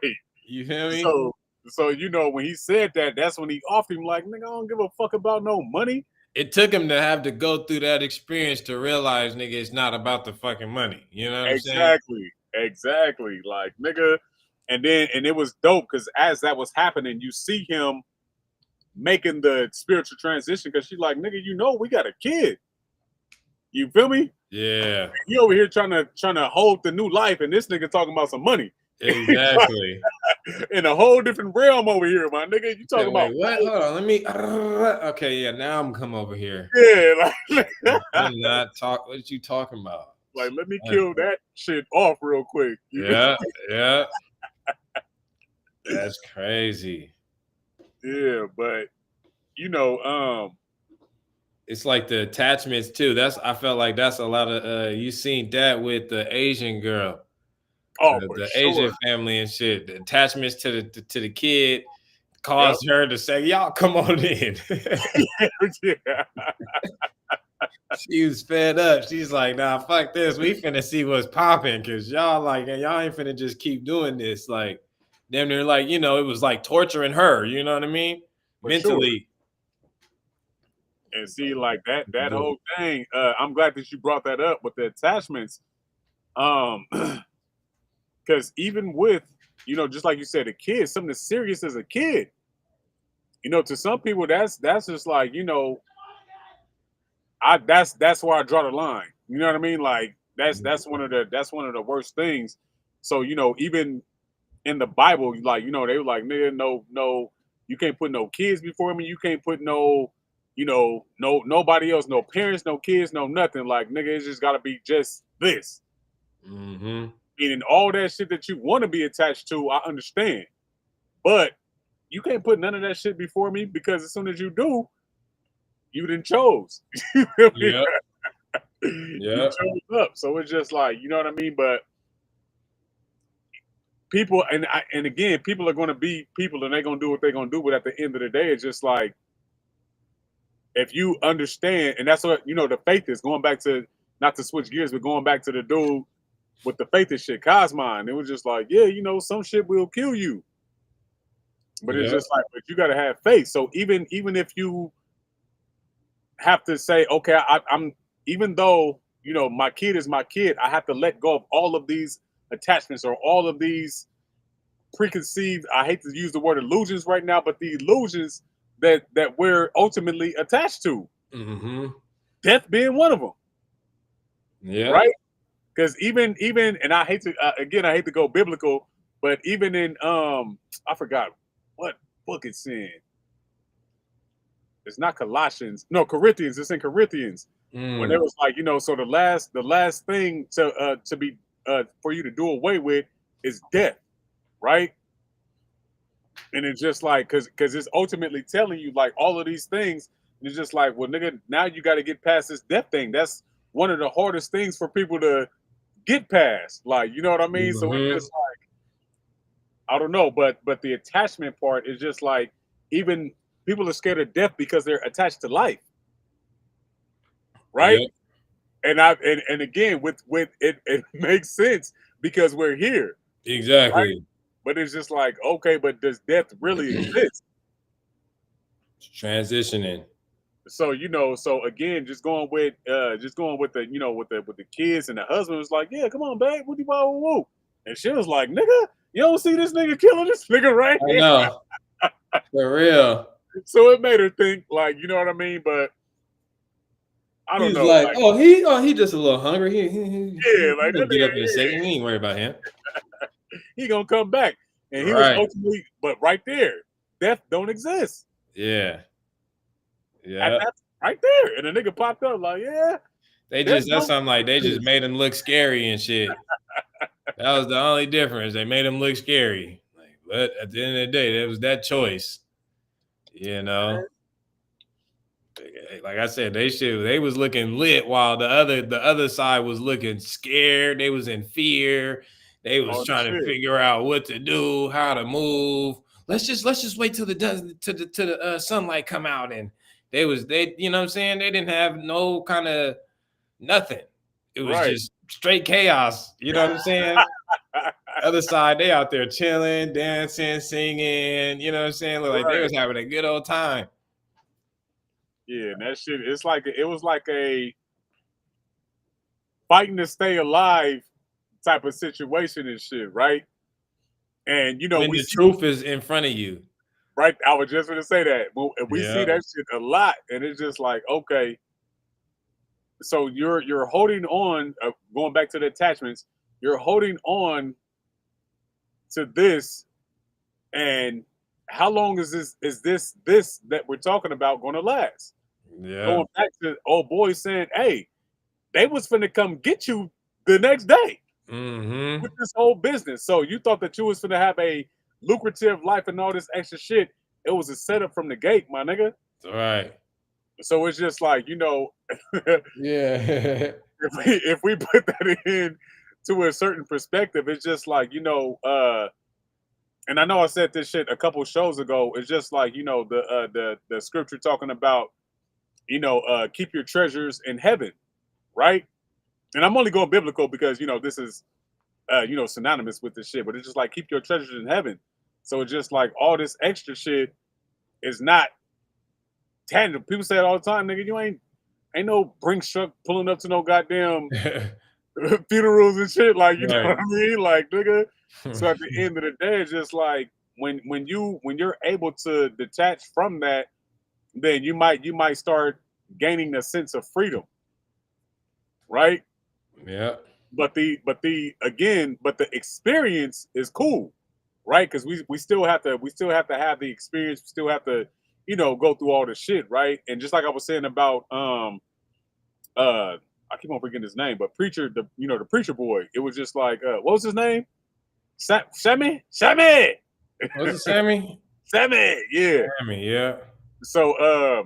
You feel me? So when he said that, that's when he offered him like, nigga, I don't give a fuck about no money. It took him to have to go through that experience to realize, nigga, it's not about the fucking money. You know what I'm saying? Exactly. Like, nigga. And it was dope because as that was happening, you see him making the spiritual transition because she's like, nigga, we got a kid. You feel me? Yeah. He over here trying to hold the new life, and this nigga talking about some money. Exactly. In a whole different realm over here, my nigga. You talking about what? Hold on, let me. Okay, yeah. Now I'm come over here. Yeah, like I'm not talk. What are you talking about? Like, let me kill that shit off real quick. Yeah. That's crazy. Yeah, but it's like the attachments too. I felt like that's a lot of you seen that with the Asian girl. Oh, the Asian family and shit. The attachments to the kid caused her to say, y'all come on in. Yeah. She was fed up. She's like, nah, fuck this. We finna see what's popping because y'all ain't finna just keep doing this. Like, damn near like, it was like torturing her, you know what I mean? Mentally. And see, like that whole thing, I'm glad that you brought that up with the attachments. Because even with, just like you said, a kid, something as serious as a kid, to some people that's just like, that's where I draw the line. You know what I mean? Like that's one of the worst things. So, even in the Bible, like, they were like, nigga, no, you can't put no kids before me. You can't put no, nobody else, no parents, no kids, no nothing. Like, nigga, it's just gotta be just this. Mm-hmm. Meaning all that shit that you want to be attached to, I understand. But you can't put none of that shit before me because as soon as you do, you didn't chose. Yeah. You chose up. So it's just like, you know what I mean? But people, and again, people are going to be people and they're going to do what they're going to do. But at the end of the day, it's just like, if you understand, and that's what, the faith is going back to, not to switch gears, but going back to the dude with the faith and shit, Cosmine. It was just like, yeah, some shit will kill you. But it's just like, but you got to have faith. So even if you have to say, okay, I'm, even though, my kid is my kid, I have to let go of all of these attachments or all of these preconceived, I hate to use the word illusions right now, but the illusions that we're ultimately attached to. Mm-hmm. Death being one of them. Yeah. Right? Because even, and I hate to, again, I hate to go biblical, but even in, I forgot what book it's in. It's not Colossians. No, Corinthians. It's in Corinthians. When it was like, so the last thing to be for you to do away with is death, right? And it's just like because it's ultimately telling you like all of these things. And it's just like, well, nigga, now you got to get past this death thing. That's one of the hardest things for people to get past. Like, you know what I mean? So it's Mm-hmm. just like I don't know, but the attachment part is just like even people are scared of death because they're attached to life, right? Yep. And again with it makes sense because we're here, right? Exactly. But it's just like, okay, but does death really exist? Transitioning. So so again, just going with the with the kids and the husband was like, yeah, come on, babe, what you woo woo? And she was like, nigga, you don't see this nigga killing this nigga right I here. know. For real. So it made her think, like, you know what I mean? But I don't He's know, like, like, he just a little hungry. yeah, He like gonna that get up in a nigga, second. We ain't worried about him. he gonna come back, and he was Right. ultimately, but right there, death don't exist. Yeah. At Yeah. that right there, and the nigga popped up like, yeah, death That's don't something like they just exist. made him look scary and shit. That was the only difference. They made him look scary. Like, but at the end of the day, that was that choice. You know, like I said, they was looking lit while the other side was looking scared. They was in fear. They was On the trying to shit, figure out what to do, how to move. Let's just wait till the sunlight come out, and they you know what I'm saying, they didn't have no kind of nothing. It was right, just straight chaos. You know what I'm saying? Other side, they out there chilling, dancing, singing. You know what I'm saying? Look like they right, was having a good old time. yeah, and that shit, it's like it was like a fighting to stay alive type of situation and shit, right? And When we the see, truth is in front of you. right? I was just gonna say that. Well, we see Yeah. that shit a lot, and it's just like, okay, so you're holding on, going back to the attachments. You're holding on to this, and how long is this that we're talking about going to last? Yeah. Going back to old boy saying, "Hey, they was finna come get you the next day with Mm-hmm. this whole business. So you thought that you was finna have a lucrative life and all this extra shit. It was a setup from the gate, my nigga. All right. So it's just like, if Yeah. we put that in to a certain perspective, it's just like, and I know I said this shit a couple shows ago. It's just like, the scripture talking about, keep your treasures in heaven, right? And I'm only going biblical because this is synonymous with this shit, but it's just like keep your treasures in heaven. So it's just like all this extra shit is not tangible. People say it all the time, nigga. You ain't no Brinks truck pulling up to no goddamn funerals and shit. Like, you know Right. what I mean? Like, nigga. So at the end of the day, it's just like when you're able to detach from that, then you might start gaining a sense of freedom, right? Yeah. But the experience is cool, right? Because we still have to have the experience. We still have to go through all the shit, right? And just like I was saying about I keep on forgetting his name, but preacher, the preacher boy, it was just like what was his name? Sammy, Was it Sammy? Sammy, yeah. Sammy, yeah. So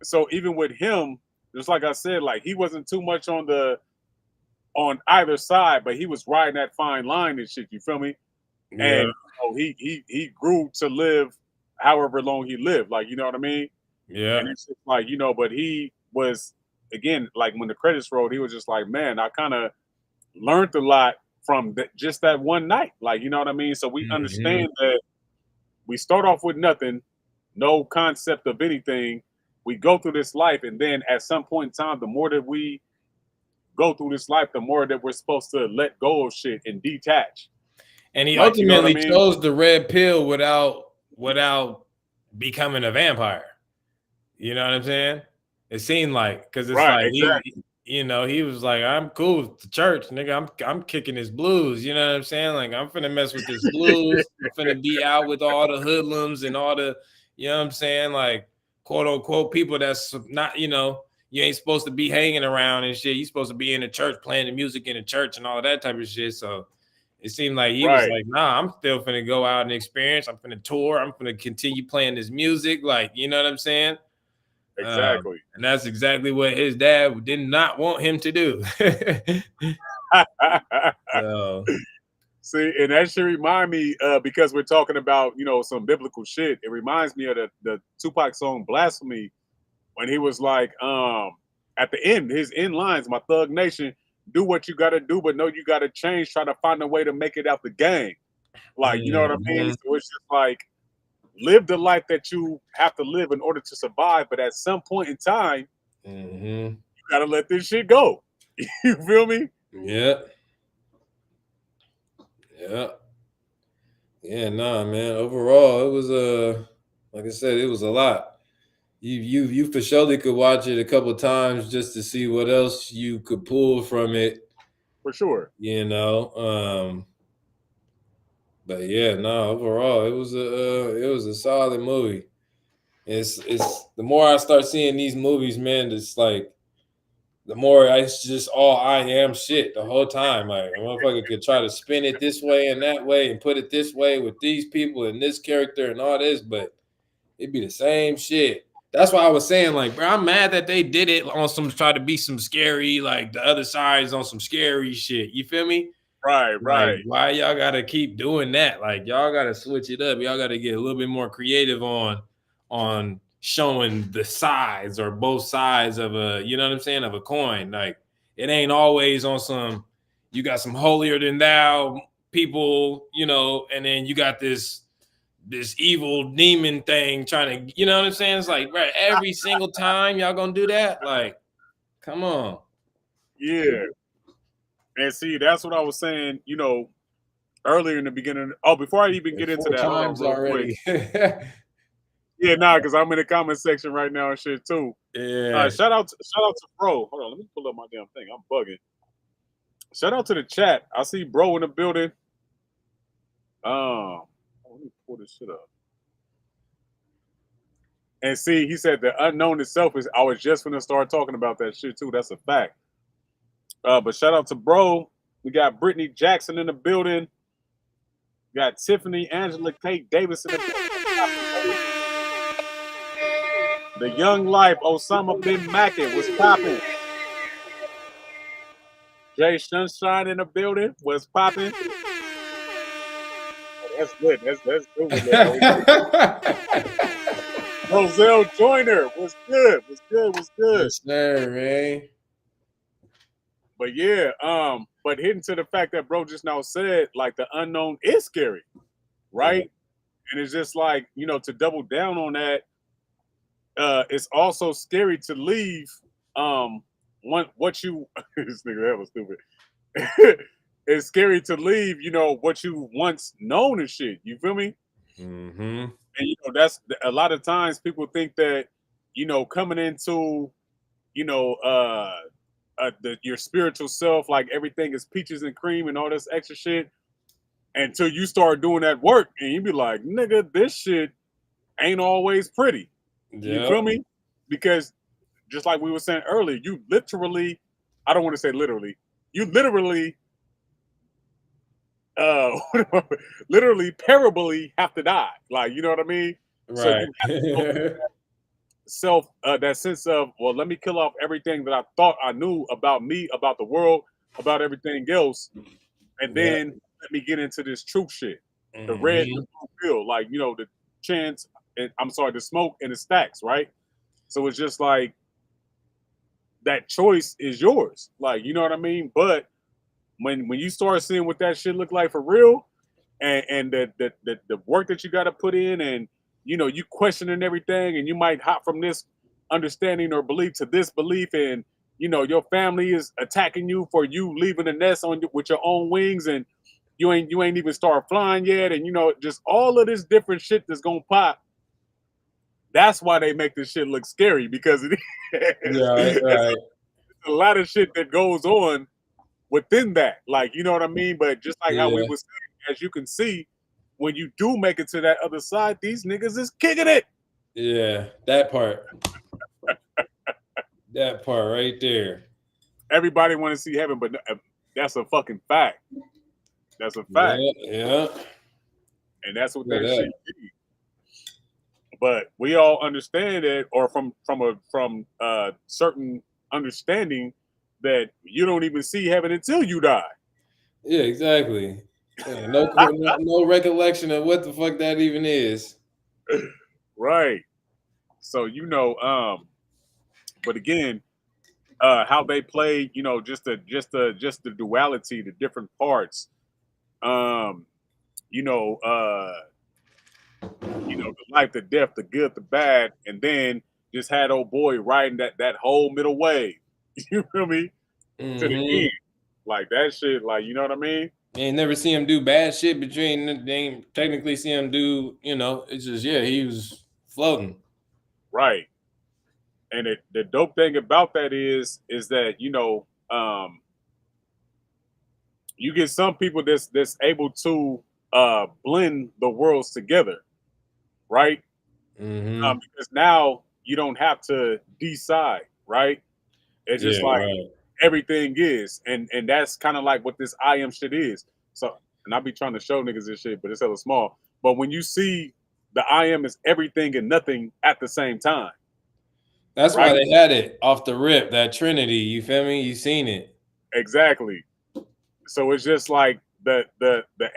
so even with him, just like I said, like he wasn't too much on either side, but he was riding that fine line and shit. You feel me? Yeah. And he grew to live however long he lived. Like, you know what I mean? Yeah. And it's just like, but he was again, like when the credits rolled, he was just like, man, I kind of learned a lot from just that one night. Like, you know what I mean? So we Mm-hmm. understand that we start off with nothing, no concept of anything. We go through this life, and then at some point in time, the more that we go through this life, the more that we're supposed to let go of shit and detach. And he Like, you know what I ultimately mean? chose the red pill without becoming a vampire. You know what I'm saying? It seemed like because it's Right, like exactly. he was like, I'm cool with the church, nigga. I'm kicking his blues. You know what I'm saying? Like I'm finna mess with this blues. I'm finna be out with all the hoodlums and all the, you know what I'm saying? Like quote unquote people that's not, you ain't supposed to be hanging around and shit. You supposed to be in the church playing the music in the church and all that type of shit. So it seemed like he was Right. like, nah, I'm still finna go out and experience. I'm finna tour. I'm finna continue playing this music. Like, you know what I'm saying? Exactly. And that's exactly what his dad did not want him to do. So, See, and that should remind me, because we're talking about, some biblical shit. It reminds me of the Tupac song "Blasphemy" when he was like, at the end, his end lines, "My Thug Nation, do what you got to do, but know you got to change. Try to find a way to make it out the game." Like, you know what I mean? mhm, So it's just like live the life that you have to live in order to survive, but at some point in time, mhm. you got to let this shit go. You feel me? Yeah, yeah, yeah. Nah, man. Overall, it was like I said, it was a lot. You for surely could watch it a couple times just to see what else you could pull from it. For sure. You know, but yeah, no. Overall, it was a solid movie. It's the more I start seeing these movies, man, it's like the more it's just all I am shit the whole time. Like a motherfucker could try to spin it this way and that way and put it this way with these people and this character and all this, but it'd be the same shit. That's why I was saying, like, bro, I'm mad that they did it on some try to be some scary, like the other side's on some scary shit. You feel me? Right, Like, right. why y'all gotta keep doing that? Like, y'all gotta switch it up. Y'all gotta get a little bit more creative on showing the sides or both sides of a, you know what I'm saying, of a coin. Like, it ain't always on some. You got some holier than thou people, and then you got this evil demon thing trying to, you know what I'm saying? It's like, right, every single time y'all gonna do that? Like, come on. Yeah. And see, that's what I was saying, earlier in the beginning. Oh, before I even Like get into four that, hold on times real quick. already. Yeah, nah, because I'm in the comment section right now and shit too. Yeah. Shout out to bro. Hold on, let me pull up my damn thing. I'm bugging. Shout out to the chat. I see bro in the building. Let me pull this shit up. And see, he said the unknown itself is. I was just gonna start talking about that shit too. That's a fact. But shout out to bro. We got Brittany Jackson in the building. We got Tiffany Angela Kate Davis in the building. The Young Life Osama bin Macken was popping. Jay Sunshine in the building was popping. Oh, that's good. That's good with that. Roselle Joyner was good. Was good. Was good. Yes, sir, man. But yeah, but hitting to the fact that bro just now said, like the unknown is scary, Yeah. right? And it's just like, to double down on that, it's also scary to leave what you this nigga that was stupid. It's scary to leave, what you once known and shit. You feel me? Mm-hmm. And that's a lot of times people think that, coming into, you know, uh your spiritual self, like everything is peaches and cream and all this extra shit, until you start doing that work and you be like, nigga, this shit ain't always pretty. You Yep. feel me? Because just like we were saying earlier, you literally, I don't want to say literally, you literally, uh, literally, parably have to die. Like, you know what I mean? So Right. you have to go through self, that sense of, well, let me kill off everything that I thought I knew about me, about the world, about everything else, and Yep. then let me get into this truth shit. The red, the Mm-hmm. blue pill, like the chance, and I'm sorry, the smoke and the stacks, right? So it's just like that choice is yours, like you know what I mean. But when you start seeing what that shit look like for real, and the work that you got to put in, and you questioning everything, and you might hop from this understanding or belief to this belief, and your family is attacking you for you leaving the nest on with your own wings, and you ain't even start flying yet, and just all of this different shit that's gonna pop. That's why they make this shit look scary, because Right. it's Right. a lot of shit that goes on within that. Like, you know what I mean? But just like how we Yeah. was saying, as you can see, when you do make it to that other side, these niggas is kicking it. Yeah. That part. That part right there. Everybody want to see heaven, but that's a fucking fact. That's a fact, Yeah, yeah. and that's what Look that at shit that. be. But we all understand it, or from certain understanding that you don't even see heaven until you die. Yeah, exactly. Yeah, no recollection of what the fuck that even is. Right. So but again, how they play, just the duality, the different parts. Um, you know, uh, the life, the death, the good, the bad, and then just had old boy riding that whole middle way. You feel me? To the end. Mm-hmm. Like that shit, like you know what I mean? And never see him do bad shit between. They ain't technically see him do. It's just yeah, he was floating. Right. And the dope thing about that is that you get some people that's able to blend the worlds together, right? Mm-hmm. Because now you don't have to decide, right? It's Yeah, just like right. everything is, and that's kind of like what this I am shit is. So, and I be trying to show niggas this shit, but it's hella small. But when you see the I am is everything and nothing at the same time, That's why right? they had it off the rip. That Trinity. You feel me? You seen it? Exactly. So it's just like the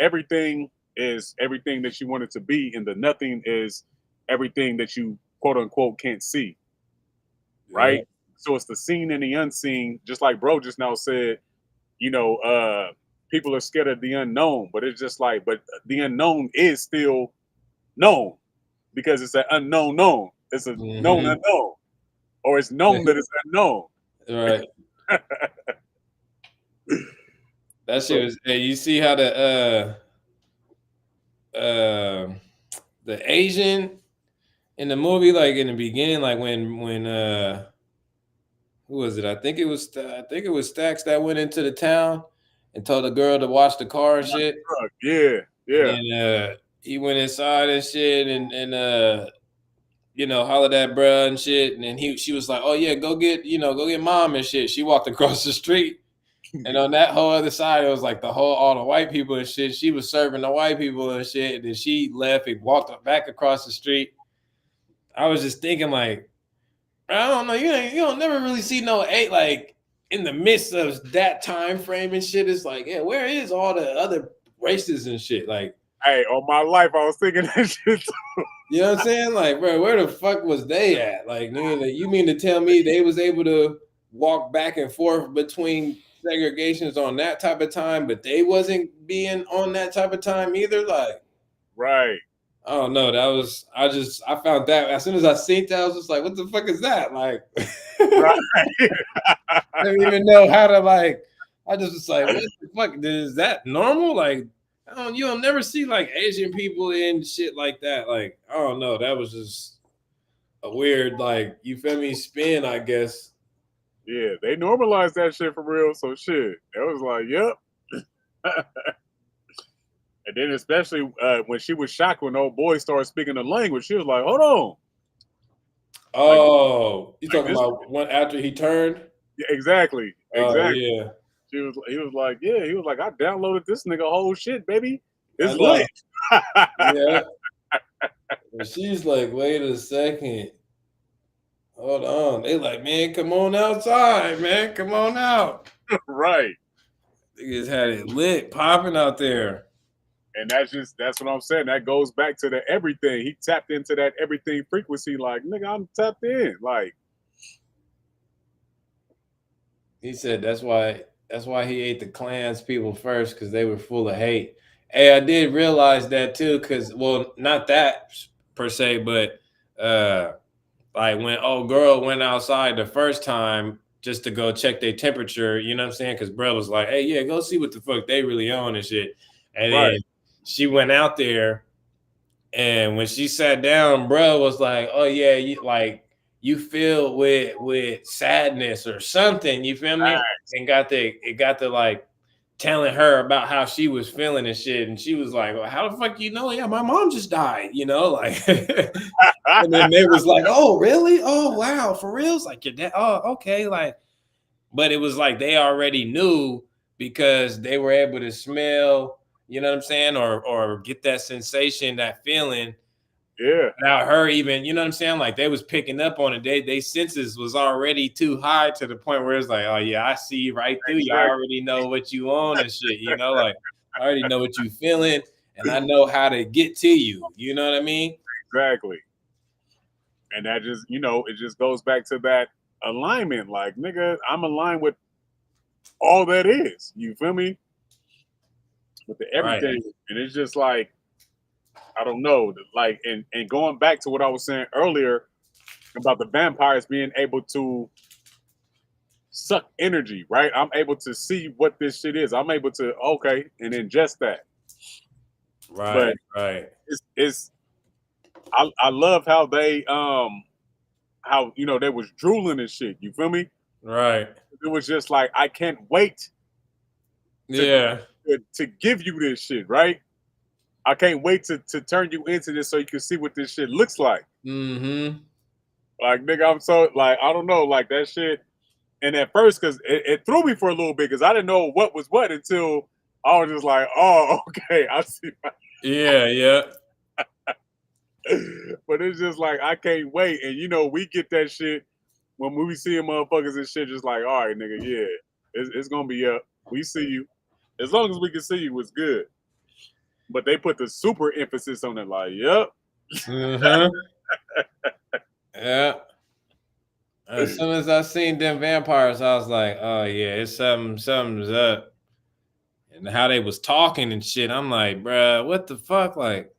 everything is everything that you want it to be, and the nothing is everything that you quote unquote can't see, Yeah. right? So it's the seen and the unseen, just like bro just now said, you know, people are scared of the unknown, but it's just like, but the unknown is still known because it's an unknown known. It's a known Mm-hmm. unknown, or it's known that it's unknown. Right. That shit So was. Hey, you see how uh the Asian in the movie, like in the beginning, like when who was it? I think it was Stacks that went into the town and told the girl to watch the car and shit. yeah, And yeah, then he went inside and shit and hollered at bruh and shit. And then she was like, "Oh yeah, go get mom and shit." She walked across the street. And on that whole other side, it was like all the white people and shit. She was serving the white people and shit. And then she left and walked back across the street. I was just thinking, like, I don't know. You don't never really see no eight like in the midst of that time frame and shit. It's like, yeah, where is all the other races and shit? Like, hey, on my life, I was thinking that shit. you know what I'm saying? Like, bro, where the fuck was they at? Like, nigga, like, you mean to tell me they was able to walk back and forth between segregations on that type of time, but they wasn't being on that type of time either? Like, Right, I don't know. I found that as soon as I seen that, I was just like, what the fuck is that? Like, right, I didn't even know how to like. I just was like, what the fuck? Is that normal? Like, you'll never see like Asian people in shit like that. Like, I don't know. That was just a weird, like, you feel me, spin, I guess. yeah. They normalized that shit for real. So shit, it was like, yep. And then especially when she was shocked when old boy started speaking the language, she was like, "Hold on, like, Oh, you like talking this." about one after he turned? Yeah, exactly, Oh exactly. yeah, He was like, "Yeah." He was like, "I downloaded this nigga whole shit, baby. I It's know. lit." Yeah, and she's like, wait a second, hold on. They like, man, come on outside, man, come on out. Right. They just had it lit, popping out there. And that's what I'm saying. That goes back to the everything. He tapped into that everything frequency. Like, nigga, I'm tapped in. Like, He said that's why he ate the clans people first because they were full of hate. Hey, I did realize that too, because well, not that per se, but uh like when old girl went outside the first time just to go check their temperature, you know what I'm saying? Because bro was like, hey, yeah, go see what the fuck they really on and shit. And then right, she went out there, and when she sat down, bro was like, "Oh yeah, you feel with sadness or something." You feel me? And got the like telling her about how she was feeling and shit. And she was like, well, how the fuck you know? Yeah, my mom just died, you know, like and then they was like, oh, really? Oh, wow, for real? It's like your dad, oh, okay. Like, but it was like they already knew because they were able to smell, you know what I'm saying, or get that sensation, that feeling Yeah, without her even, you know what I'm saying? Like they was picking up on it. They senses was already too high to the point where it's like, oh yeah, I see right through you. I exactly, already know what you on and shit, you know, like I already know what you feeling and I know how to get to you. You know what I mean? exactly. And that just, it just goes back to that alignment. Like, nigga, I'm aligned with all that is. You feel me? With the Right. everything. And it's just like, I don't know. Like, and going back to what I was saying earlier about the vampires being able to suck energy, right? I'm able to see what this shit is. I'm able to, okay, and ingest that. Right. But Right. it's I love how they how they was drooling and shit. You feel me? Right. It was just like I can't wait to Yeah. to give you this shit, right? I can't wait to turn you into this so you can see what this shit looks like. Mm-hmm. Like, nigga, I'm so like I don't know, like that shit. And at first, because it threw me for a little bit, because I didn't know what was what until I was just like, oh, okay, I see. Yeah, yeah. But it's just like I can't wait, and we get that shit when we see motherfuckers and shit. Just like, all right, nigga, yeah, it's gonna be up. We see you, as long as we can see you, it's good. But they put the super emphasis on it, like, yep. Mm-hmm. Yeah. As soon as I seen them vampires, I was like, oh yeah, it's something's up. And how they was talking and shit, I'm like, bruh, what the fuck? Like,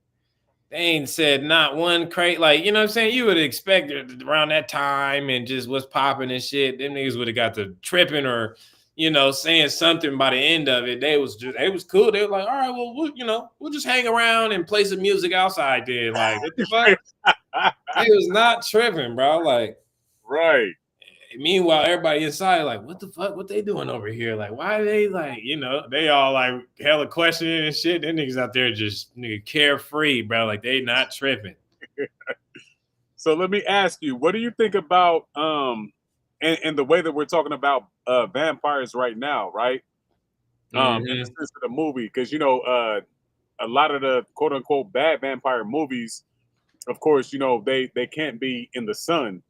they ain't said not one crate. Like, you know what I'm saying? You would expect it around that time and just what's popping and shit. Them niggas would have got to tripping or, saying something by the end of it. They was cool. They were like, all right, well, we'll just hang around and play some music outside then. Like, what the fuck? They was not tripping, bro. Like, Right. meanwhile, everybody inside, like, what the fuck? What they doing over here? Like, why are they like, they all like hella questioning and shit. Them niggas out there just carefree, bro. Like they not tripping. So let me ask you, what do you think about and the way that we're talking about vampires right now, right? In the Mm-hmm. sense of the movie, because a lot of the quote unquote bad vampire movies, of course, they can't be in the sun,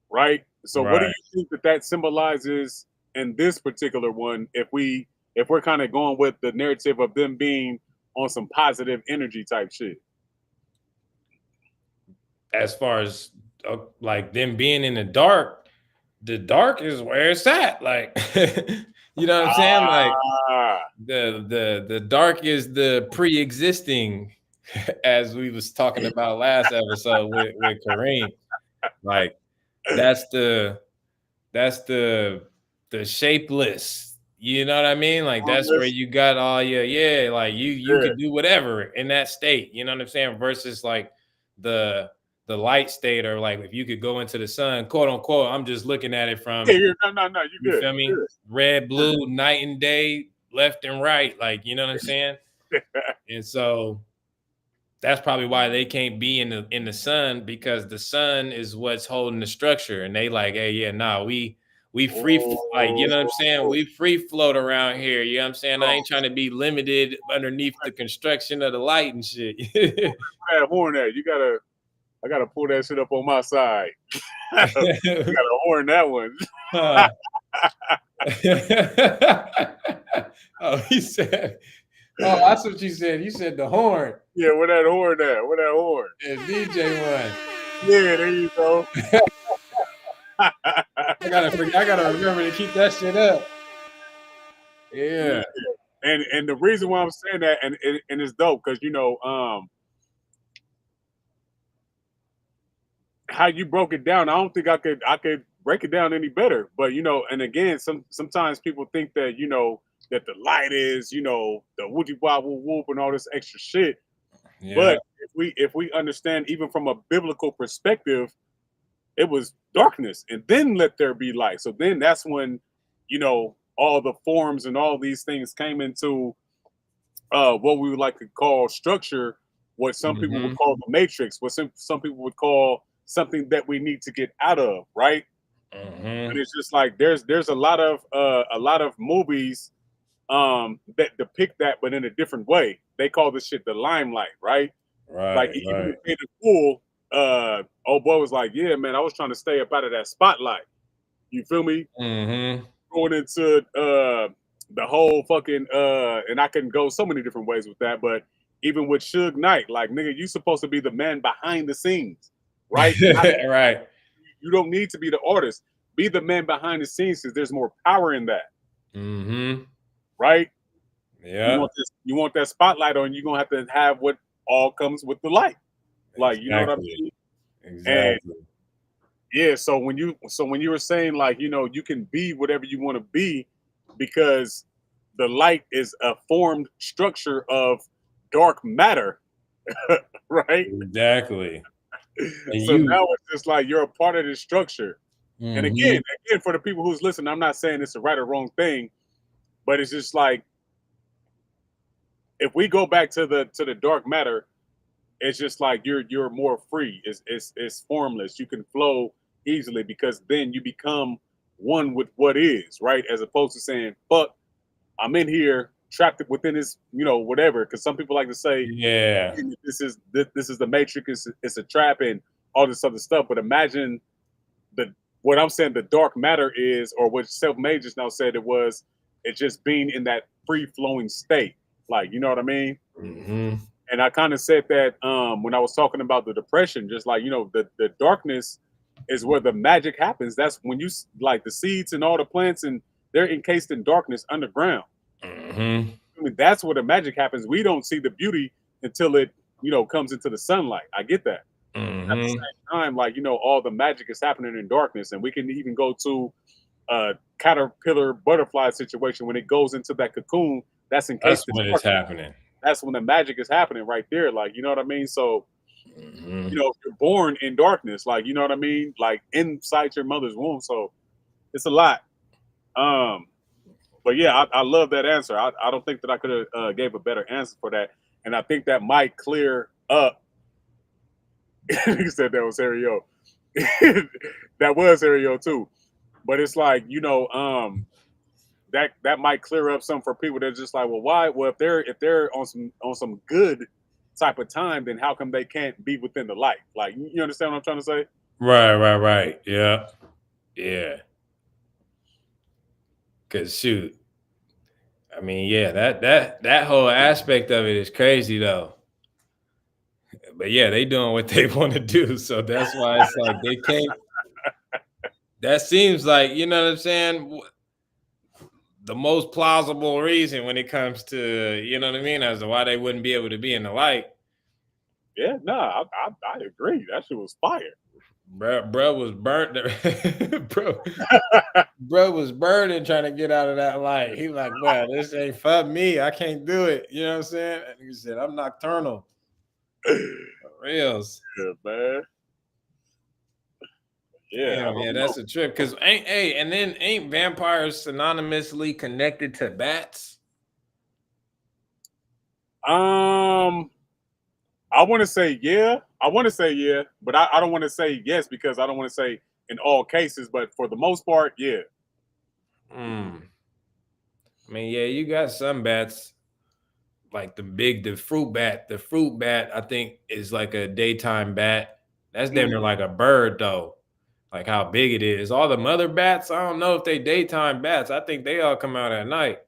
right? So what do Right. you think that symbolizes in this particular one? If we're kind of going with the narrative of them being on some positive energy type shit. As far as like them being in the dark is where it's at. Like, you know what I'm saying? Like Ah, the dark is the pre-existing, as we was talking about last episode with Kareem. Like that's the that's the shapeless. You know what I mean? Like that's where formless. you got all your like you Yeah. could do whatever in that state. You know what I'm saying? Versus like the the light state or like if you could go into the sun, quote unquote. I'm just looking at it Yeah, from, yeah, no, you you good. feel me? You Red, good. blue, night and day, left and right. Like, you know what I'm saying? And so that's probably why they can't be in the sun, because the sun is what's holding the structure. And they like, hey, yeah, nah, we like, you know what I'm saying? Oh, We free float around here. You know what I'm saying? I oh, ain't trying to be limited underneath the construction of the light and shit. that horn at I gotta pull that shit up on my side. I gotta horn that one. Huh. Oh, he said, oh, that's what you said. You said the horn Yeah, where that horn at? Where that horn? and DJ one. Yeah, there you go. I gotta remember to keep that shit up. Yeah. Yeah. And the reason why I'm saying that, and it's dope, because how you broke it down, I don't think I could break it down any better. But and again, sometimes people think that that the light is the woody wobble whoop and all this extra shit. Yeah. But if we understand even from a biblical perspective, it was darkness and then let there be light. So then that's when, you know, all the forms and all these things came into what we would like to call structure, what some people would Mm-hmm. call the matrix, what some people would call something that we need to get out of, right? And Mm-hmm. it's just like there's a lot of movies that depict that, but in a different way. They call this shit the limelight, right? Like Right, even right. in Pay the Fool, old boy was like, "Yeah, man, I was trying to stay up out of that spotlight." You feel me? Mm-hmm. Going into the whole fucking and I can go so many different ways with that, but even with Suge Knight, like nigga, you supposed to be the man behind the scenes, right? Not Right. you don't need to be the artist. Be the man behind the scenes because there's more power in that, Mm-hmm. right? Yeah. You want that spotlight on, you're gonna have to have what all comes with the light. Like, you know what I Exactly. mean? And Exactly. yeah, so when you were saying like, you know, you can be whatever you want to be because the light is a formed structure of dark matter, right? Exactly. And So you. now it's just like you're a part of this structure. And Mm-hmm. again, for the people who's listening, I'm not saying it's a right or wrong thing, but it's just like if we go back to the dark matter, it's just like you're more free. It's formless. You can flow easily because then you become one with what is, right? As opposed to saying, fuck, I'm in here trapped within this, you know, whatever. Because some people like to say Yeah. this is the matrix, it's a trap and all this other stuff. But imagine the what I'm saying the dark matter is, or what Selfmade just now said it was, it's just being in that free flowing state. Like, you know what I mean? Mm-hmm. And I kind of said that when I was talking about the depression, just like, you know, the darkness is where the magic happens. That's when you like the seeds and all the plants, and they're encased in darkness underground. Mm-hmm. I mean, that's where the magic happens. We don't see the beauty until it, you know, comes into the sunlight. I get that. At the Mm-hmm. same time, like, you know, all the magic is happening in darkness, and we can even go to a caterpillar butterfly situation when it goes into that cocoon that's That's encased in when it's darkness. happening. That's when the magic is happening right there. Like, you know what I mean? So, you Mm-hmm. know, you're born in darkness, like, you know what I mean? Like inside your mother's womb. So it's a lot. Um, but yeah, I love that answer. I don't think that I could have gave a better answer for that. And I think that might clear up. He said that was Ariel. That was Ariel too. But it's like, you know, that might clear up some for people that are just like, well, why? Well, if they're on some good type of time, then how come they can't be within the light? Like, you understand what I'm trying to say? Right, right, right. Yeah. Yeah. Cause shoot. I mean, yeah, that whole aspect of it is crazy though. But yeah, they doing what they want to do. So that's why it's like they can't. That seems like, you know what I'm saying? The most plausible reason when it comes to, you know what I mean, as to why they wouldn't be able to be in the light. Yeah, no, I agree. That shit was fire. Bro was burnt. bro, bro was burning trying to get out of that light. He like, well, this ain't for me. I can't do it. You know what I'm saying? And he said, I'm nocturnal. For reals. Yeah, man. Yeah, I Damn, yeah, don't that's a trip. Cause and then ain't vampires synonymously connected to bats? know. I want to say yeah. I want to say yeah, but I don't want to say yes because I don't want to say in all cases. But for the most part, yeah. Hmm. I mean, yeah, you got some bats like the fruit bat. The fruit bat, I think, is like a daytime bat. That's damn near Mm, like a bird though. Like how big it is. All the mother bats, I don't know if they daytime bats. I think they all come out at night.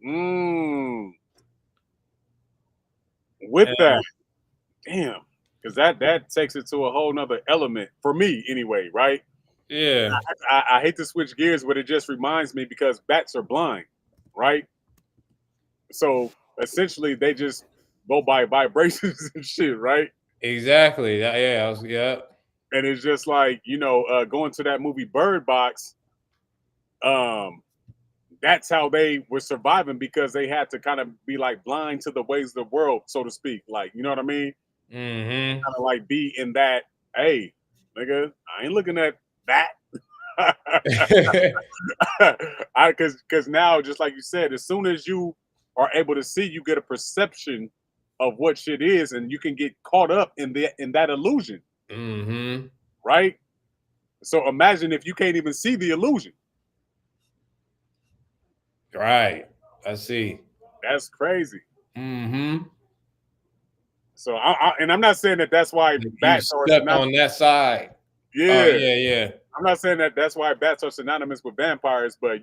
mm. With Yeah. that, damn, because that takes it to a whole nother element for me anyway, right? Yeah. I hate to switch gears, but it just reminds me because bats are blind, right? So essentially, they just go by vibrations and shit, right? Exactly. Yeah, yeah. And it's just like, you know, going to that movie Bird Box. Um, that's how they were surviving because they had to kind of be like blind to the ways of the world, so to speak. Like, you know what I mean? Mm-hmm. Kind of like be in that, hey, nigga, I ain't looking at that. Because now, just like you said, as soon as you are able to see, you get a perception of what shit is, and you can get caught up in that illusion, Mm-hmm. right? So imagine if you can't even see the illusion. Right. I see. That's crazy. Mm-hmm. So, and I'm not saying that that's why You bats are stuck synonymous. on that side. Oh Yeah, yeah, yeah. I'm not saying that that's why bats are synonymous with vampires, but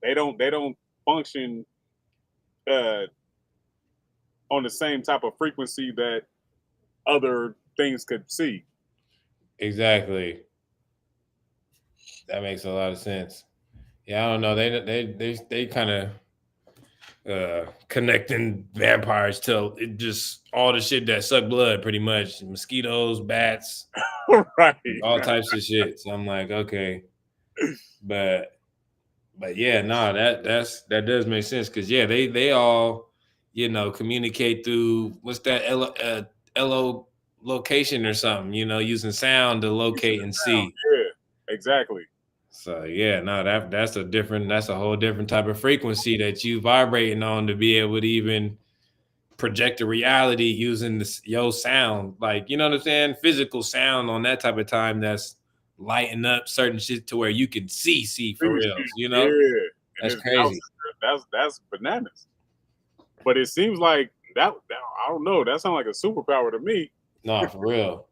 they don't function uh, on the same type of frequency that other things could see. Exactly. That makes a lot of sense. Yeah, I don't know. They kind of connecting vampires to just all the shit that suck blood, pretty much mosquitoes, bats, Right. all types of shit. So I'm like, okay, but yeah, no, that does make sense because yeah, they all communicate through what's that LO location or something, using sound to locate and see. Yeah, exactly. So yeah, no, that's a whole different type of frequency that you vibrating on to be able to even project a reality using this yo sound, like you know what I'm saying, physical sound on that type of time that's lighting up certain shit to where you can see for See reals, shit. Yeah, and That's it's now crazy. that's bananas. But it seems like that I don't know. That sounds like a superpower to me. No, for real.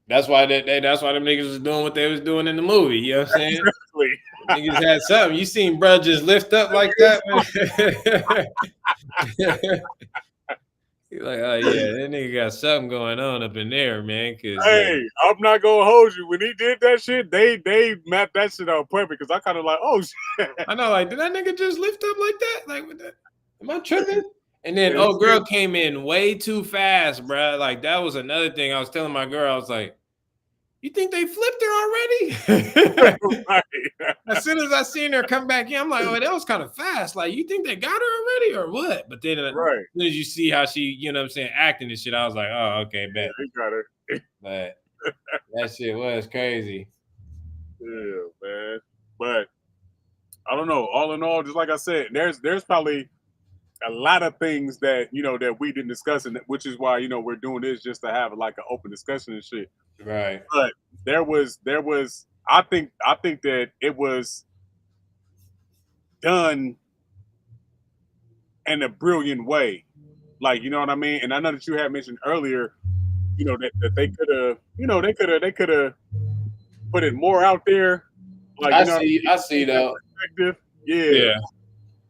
That's why that's why them niggas was doing what they was doing in the movie. You know what I'm saying? Exactly. Niggas had something. You seen bro just lift up like that? You're like, oh yeah, that nigga got something going on up in there, man. Cause Hey, I'm not gonna hold you. When he did that shit, they mapped that shit out perfect. Because I kind of like, oh shit. I know, like, did that nigga just lift up like that? Like, what the, am I tripping? And then, Yeah, oh, girl came in way too fast, bro. Like, that was another thing. I was telling my girl, I was like, you think they flipped her already? right. As soon as I seen her come back in, I'm like, oh, that was kind of fast. Like, you think they got her already or what? But then as Right. soon as you see how she, what I'm saying, acting and shit, I was like, oh, okay, Yeah, bet. he got it. But that shit was crazy. Yeah, man. But I don't know. All in all, just like I said, there's probably a lot of things that that we didn't discuss, and which is why we're doing this just to have like an open discussion and shit. Right. But there was I think that it was done in a brilliant way. Like, you know what I mean? And I know that you had mentioned earlier, that they could have, they could have put it more out there. Like, I you know what I see. mean? I see, Keep that though. perspective. Yeah. Yeah.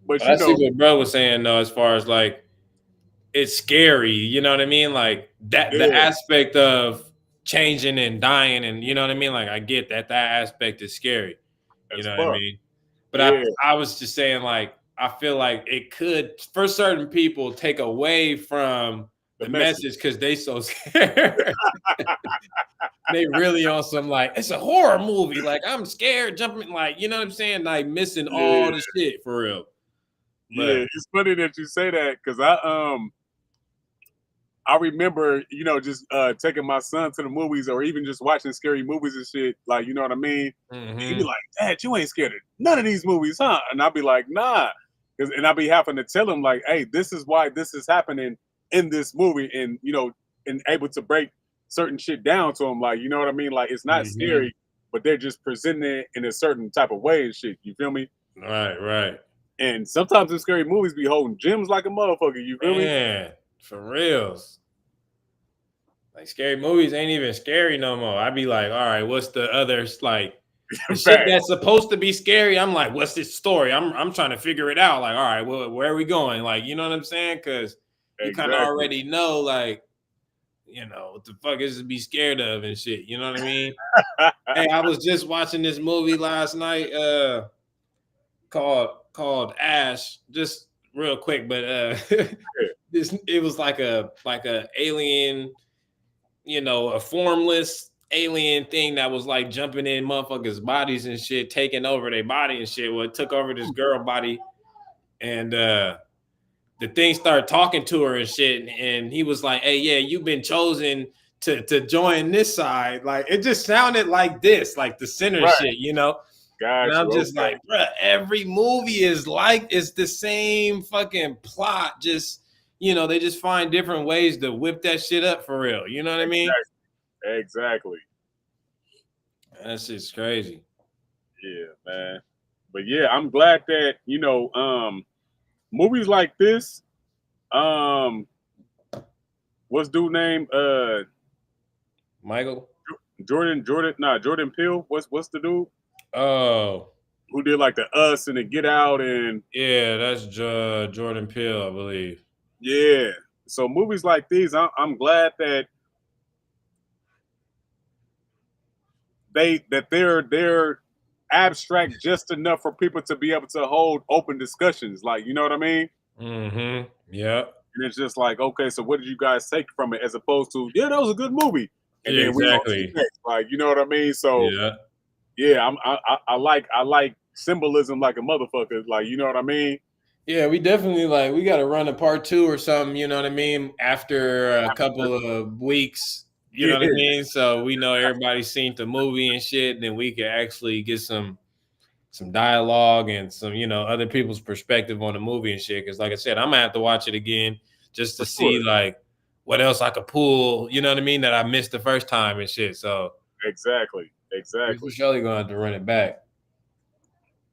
But But I see what bro was saying, though, as far as like, it's scary. You know what I mean? Like that the yeah, aspect of changing and dying, and you know what I mean? Like I get that aspect is scary. You as know what I fuck. mean? But I Yeah. I was just saying, like, I feel like it could for certain people take away from The the message. message because they so scared. They really on some like it's a horror movie. Like I'm scared jumping, like you know what I'm saying? Like missing Yeah. all the shit for real. But Yeah. It's funny that you say that because I remember, just taking my son to the movies or even just watching scary movies and shit. Like, you know what I mean? He'd be mhm, like, Dad, you ain't scared of none of these movies, huh? And I'd be like, nah. And I'd be having to tell him, like, hey, this is why this is happening in this movie. And, and able to break certain shit down to him. Like, you know what I mean? Like, it's not mhm. scary, but they're just presenting it in a certain type of way and shit. You feel me? Right, right. And sometimes in scary movies be holding gems like a motherfucker. You feel me? Man, for reals. Like scary movies ain't even scary no more. I'd be like, all right, what's the others like the shit Fact. that's supposed to be scary? I'm like, what's this story? I'm trying to figure it out. Like, all right, well, where are we going? Like, you know what I'm saying? Because you kind of Exactly. already know, like, what the fuck is to be scared of and shit. You know what I mean? Hey, I was just watching this movie last night, called Ash, just real quick, but this it was like a alien, a formless alien thing that was like jumping in motherfuckers' bodies and shit, taking over their body and shit. Well, it took over this girl body, and the thing started talking to her and shit. And he was like, "Hey, yeah, you've been chosen to join this side. Like it just sounded like this, like the center Right. shit, you know. And Got I'm you. just Okay. like, bruh, every movie is like it's the same fucking plot. Just they just find different ways to whip that shit up for real. You know what I mean? Exactly. That shit's crazy. Yeah, man. But yeah, I'm glad that, movies like this, um, what's dude name? Michael. Jordan Peele. What's the dude Oh, who did like the Us and the Get Out and yeah, that's Jordan Peele, I believe. yeah. So movies like these, I'm glad that they're abstract just enough for people to be able to hold open discussions. Like, you know what I mean? Mm-hmm. Yeah. And it's just like, okay, so what did you guys take from it, as opposed to, yeah, that was a good movie, and Yeah, then we on to the exactly. next. Like, you know what I mean? So Yeah. yeah, I like symbolism like a motherfucker. Like, you know what I mean? Yeah, we definitely we got to run a part two or something, you know what I mean? After a couple of weeks, you know Yeah, what I mean? So we know everybody's seen the movie and shit, and then we can actually get some dialogue and some, other people's perspective on the movie and shit. Cause like I said, I'm gonna have to watch it again just to for see sure. like what else I could pull, you know what I mean, that I missed the first time and shit. So Exactly. we for Exactly. surely gonna have to run it back.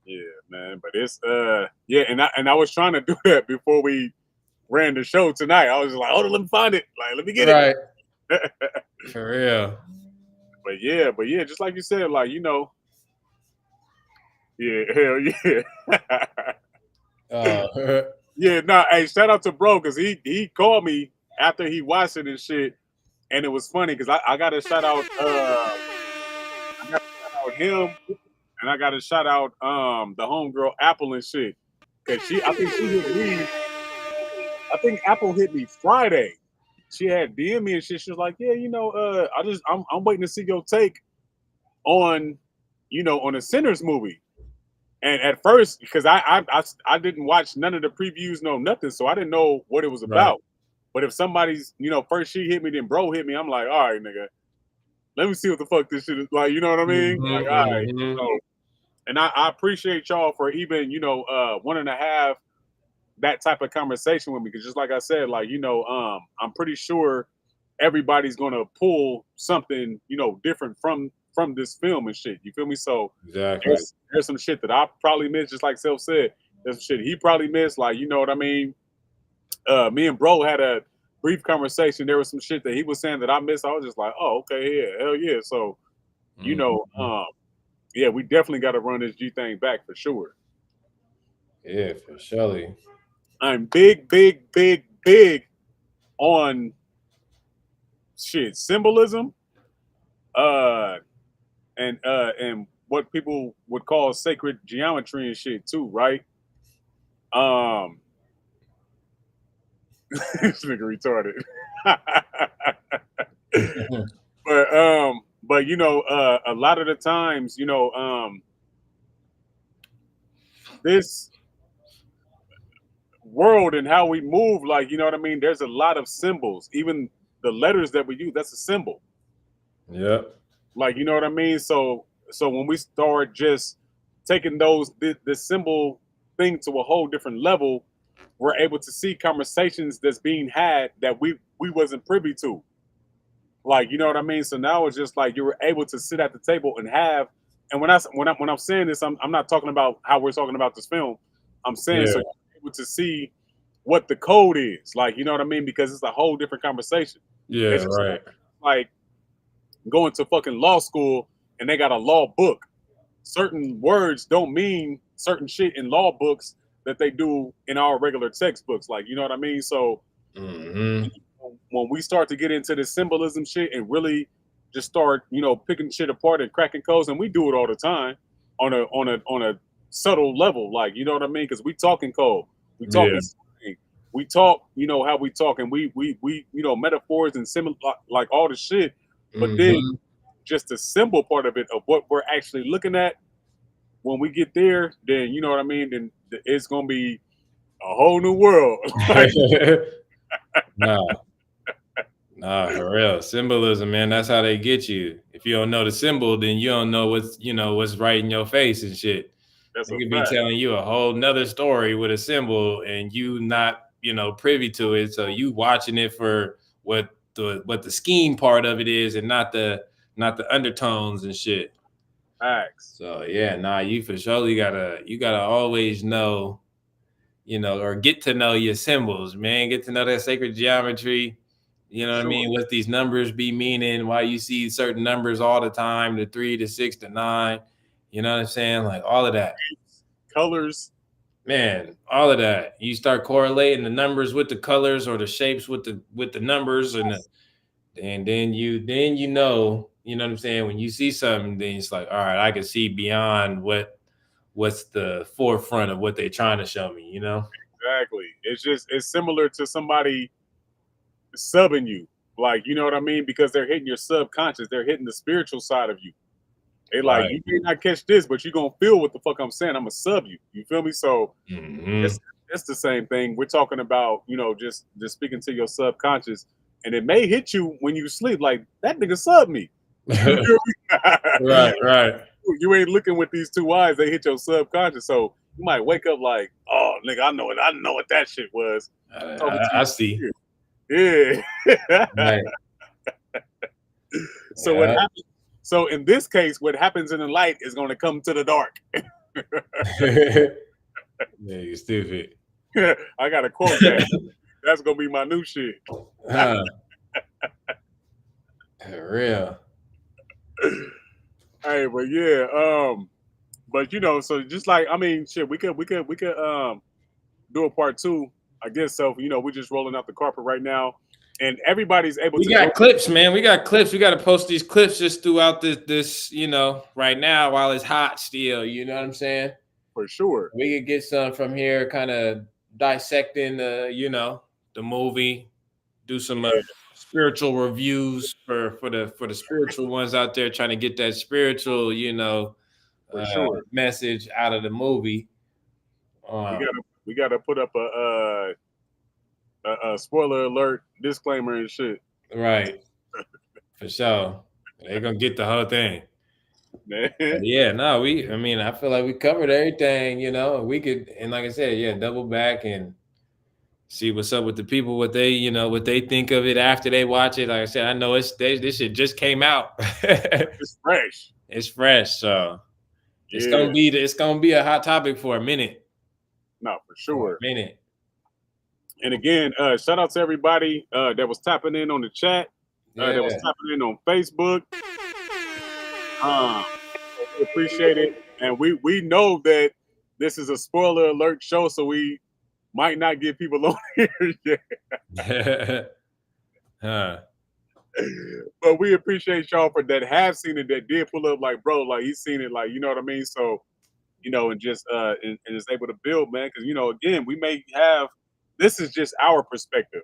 Yeah, man. But it's yeah, and I was trying to do that before we ran the show tonight. I was just like, hold on, let me find it. Like, let me get it. Right. For real. But yeah, just like you said, like, yeah, hell yeah. Uh, Yeah, nah, hey, shout out to bro, because he called me after he watched it and shit. And it was funny because I got to shout out him, and I got to shout out the homegirl Apple and shit. Cause I think she hit me. I think Apple hit me Friday. She had DM me and shit. She was like, "Yeah, I'm waiting to see your take on, on the Sinners movie." And at first, because I didn't watch none of the previews, no nothing, so I didn't know what it was right. about. But if somebody's, first she hit me, then bro hit me, I'm like, all right, nigga, let me see what the fuck this shit is like. You know what I mean? Mm-hmm, Like, all right. mm-hmm. So, and I appreciate y'all for even, wanting to have that type of conversation with me, because just like I said, like, I'm pretty sure everybody's gonna pull something, different from this film and shit. You feel me? So Exactly. there's some shit that I probably missed, just like Self said. There's some shit he probably missed, like, you know what I mean? Me and bro had a brief conversation. There was some shit that he was saying that I missed. I was just like, oh, okay, yeah, hell yeah. So, you know, Mm-hmm. yeah, we definitely got to run this G thing back for sure. Yeah, for surely. I'm big, big, big, big on shit symbolism, uh, and what people would call sacred geometry and shit too, right? Um, this nigga retarded. but a lot of the times, this world and how we move, like, you know what I mean? There's a lot of symbols. Even the letters that we use, that's a symbol. Yep. Like, you know what I mean? So when we start just taking the symbol thing to a whole different level, we're able to see conversations that's being had that we wasn't privy to. Like, you know what I mean? So now it's just like you were able to sit at the table and have. And when I'm saying this, I'm not talking about how we're talking about this film. I'm saying so Yeah. you're able to see what the code is. Like, you know what I mean? Because it's a whole different conversation. Yeah. It's just Right. like going to fucking law school and they got a law book. Certain words don't mean certain shit in law books that they do in our regular textbooks. Like, you know what I mean? So Mm-hmm. when we start to get into the symbolism shit and really just start, picking shit apart and cracking codes, and we do it all the time on a subtle level, like, you know what I mean? Because we talking code, we Yeah. talking, we talk, how we talk, and we metaphors and similar, like all the shit. But then Mm-hmm. just the symbol part of it of what we're actually looking at when we get there, then you know what I mean. Then it's gonna be a whole new world. Like, Nah. Nah, for real. Symbolism, man. That's how they get you. If you don't know the symbol, then you don't know what's right in your face and shit. That's They a could be fact. telling you a whole nother story with a symbol and you not, privy to it. So you watching it for what the scheme part of it is and not the undertones and shit. Facts. So yeah, nah, you for sure you gotta always know, or get to know your symbols, man. Get to know that sacred geometry. You know what I Sure. mean? What these numbers be meaning, why you see certain numbers all the time, the 3, the 6, the 9. You know what I'm saying? Like all of that. Colors. Man, all of that. You start correlating the numbers with the colors or the shapes with the numbers and then you know what I'm saying? When you see something, then it's like, all right, I can see beyond what's the forefront of what they're trying to show me, you know? Exactly. It's similar to somebody subbing you. Like, you know what I mean? Because they're hitting your subconscious. They're hitting the spiritual side of you. They like, Right. you may not catch this, but you're gonna feel what the fuck I'm saying. I'm gonna sub you. You feel me? So Hmm. it's the same thing. We're talking about, just speaking to your subconscious. And it may hit you when you sleep, like that nigga sub me. You feel me? Right, right. You ain't looking with these two eyes, they hit your subconscious. So you might wake up like, oh nigga, I know what that shit was. I, Talking I, to I see. you. Yeah. Right. So what Yeah. happens? So in this case, what happens in the light is going to come to the dark. Yeah, you stupid. I gotta quote that. That's gonna be my new shit. Huh. Real. Hey, but yeah, but so just like I mean, shit, we could do a part two, I guess. So we're just rolling out the carpet right now, and everybody's able We to go got clips, man. We got clips. We got to post these clips just throughout this, right now while it's hot still. You know what I'm saying? for sure. We could get some from here, kind of dissecting the movie, do some Yeah, spiritual reviews for the spiritual ones out there trying to get that spiritual, for sure. message out of the movie. We Uh, gotta put up a spoiler alert disclaimer and shit. right, for sure. They're gonna get the whole thing. Man. But yeah, no, I mean, I feel like we covered everything, we could, and like I said, yeah, double back and see what's up with the people, what they think of it after they watch it. Like I said, I know this shit just came out. It's fresh. It's fresh, so Yeah, it's gonna be a hot topic for a minute. no, for For a sure. minute. And again, shout out to everybody that was tapping in on the chat, that was Yeah. tapping in on Facebook. We appreciate it, and we know that this is a spoiler alert show, so we might not get people on here yet. Huh. But we appreciate y'all for that have seen it, that did pull up like, bro, like he's seen it, like, you know what I mean. So and just and is able to build, man, because again, we may have, this is just our perspective,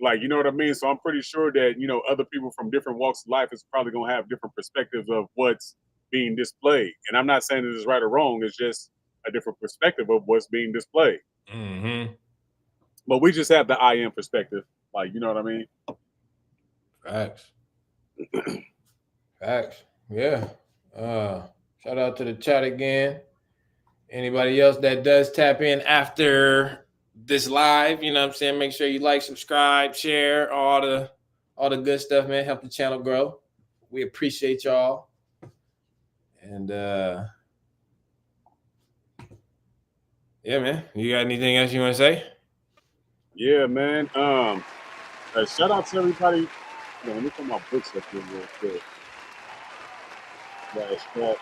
like, you know what I mean. So I'm pretty sure that other people from different walks of life is probably gonna have different perspectives of what's being displayed. And I'm not saying this is right or wrong, it's just a different perspective of what's being displayed. Mm-hmm. But we just have the IM perspective, like, you know what I mean. Facts. Facts. Yeah. Shout out to the chat again. Anybody else that does tap in after this live, you know what I'm saying? Make sure you like, subscribe, share, all the good stuff, man. Help the channel grow. We appreciate y'all. And yeah, man. You got anything else you want to say? Yeah, man. Shout out to everybody. Let me put my books up here real quick. Flash.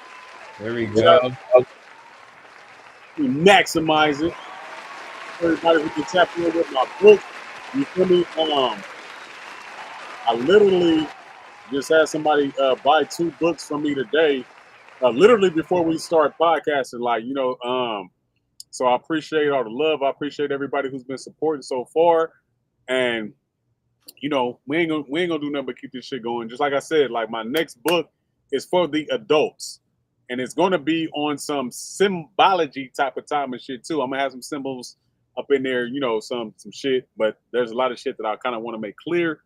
There we Shout go. out, we maximize it. Everybody who can tap in with my book. You feel me? I literally just had somebody buy 2 books from me today, literally before we start podcasting. Like, so I appreciate all the love. I appreciate everybody who's been supporting so far. And we ain't gonna do nothing but keep this shit going. Just like I said, like my next book is for the adults, and it's gonna be on some symbology type of time and shit too. I'm gonna have some symbols up in there, some shit. But there's a lot of shit that I kind of want to make clear.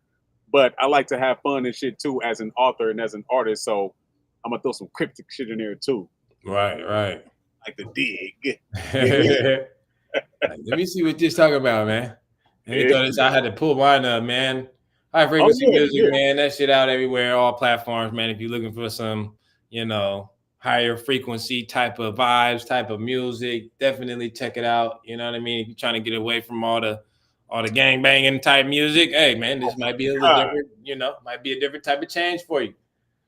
but I like to have fun and shit too as an author and as an artist. So I'm gonna throw some cryptic shit in there too. Right. Like the dig. Let me see what this talking about, man. Let me Yeah. throw this. I had to pull mine up, man. High Oh frequency yeah, music, yeah. man. That shit out everywhere, all platforms, man. If you're looking for some, higher frequency type of vibes, type of music, definitely check it out. You know what I mean? If you're trying to get away from all the gang banging type music, hey man, this might be a little God, different, might be a different type of change for you.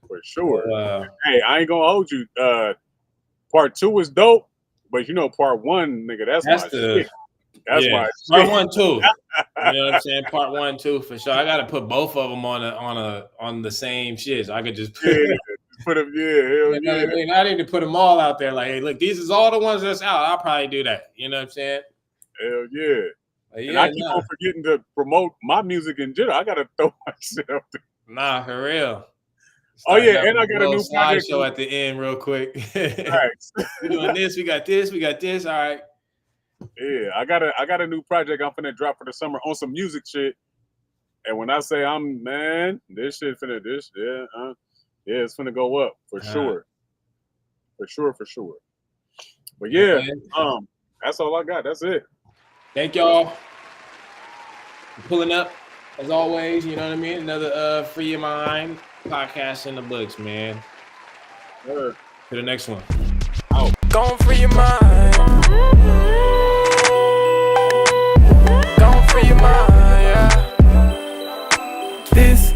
for sure. So, Hey, I ain't gonna hold you. Part 2 was dope, but part 1, nigga, that's that's my the shit. That's yeah. my Part shit. 1, 2. You know what I'm saying? Part 1, 2 for sure. I gotta put both of them on the same shit. So I could just Yeah, put them. Yeah, hell you know yeah, what I mean? I need to put them all out there. Like, hey, look, these is all the ones that's out. I'll probably do that. You know what I'm saying? hell yeah. But And I yeah, keep on forgetting to promote my music in general. I gotta throw myself. nah, for real. Oh Starting yeah, out and with I a got a little new project. slideshow at the end, real quick. Right. We're doing this. We got this. We got this. All right. Yeah, I got a new project I'm finna drop for the summer on some music shit. And when I say this shit finna it's finna go up for sure. For sure. But yeah, Okay. that's all I got. That's it. Thank y'all for pulling up as always. You know what I mean? Another Free Your Mind podcast in the books, man. Sure. To the next one. Gon' free your mind. Gon' free your mind, yeah. This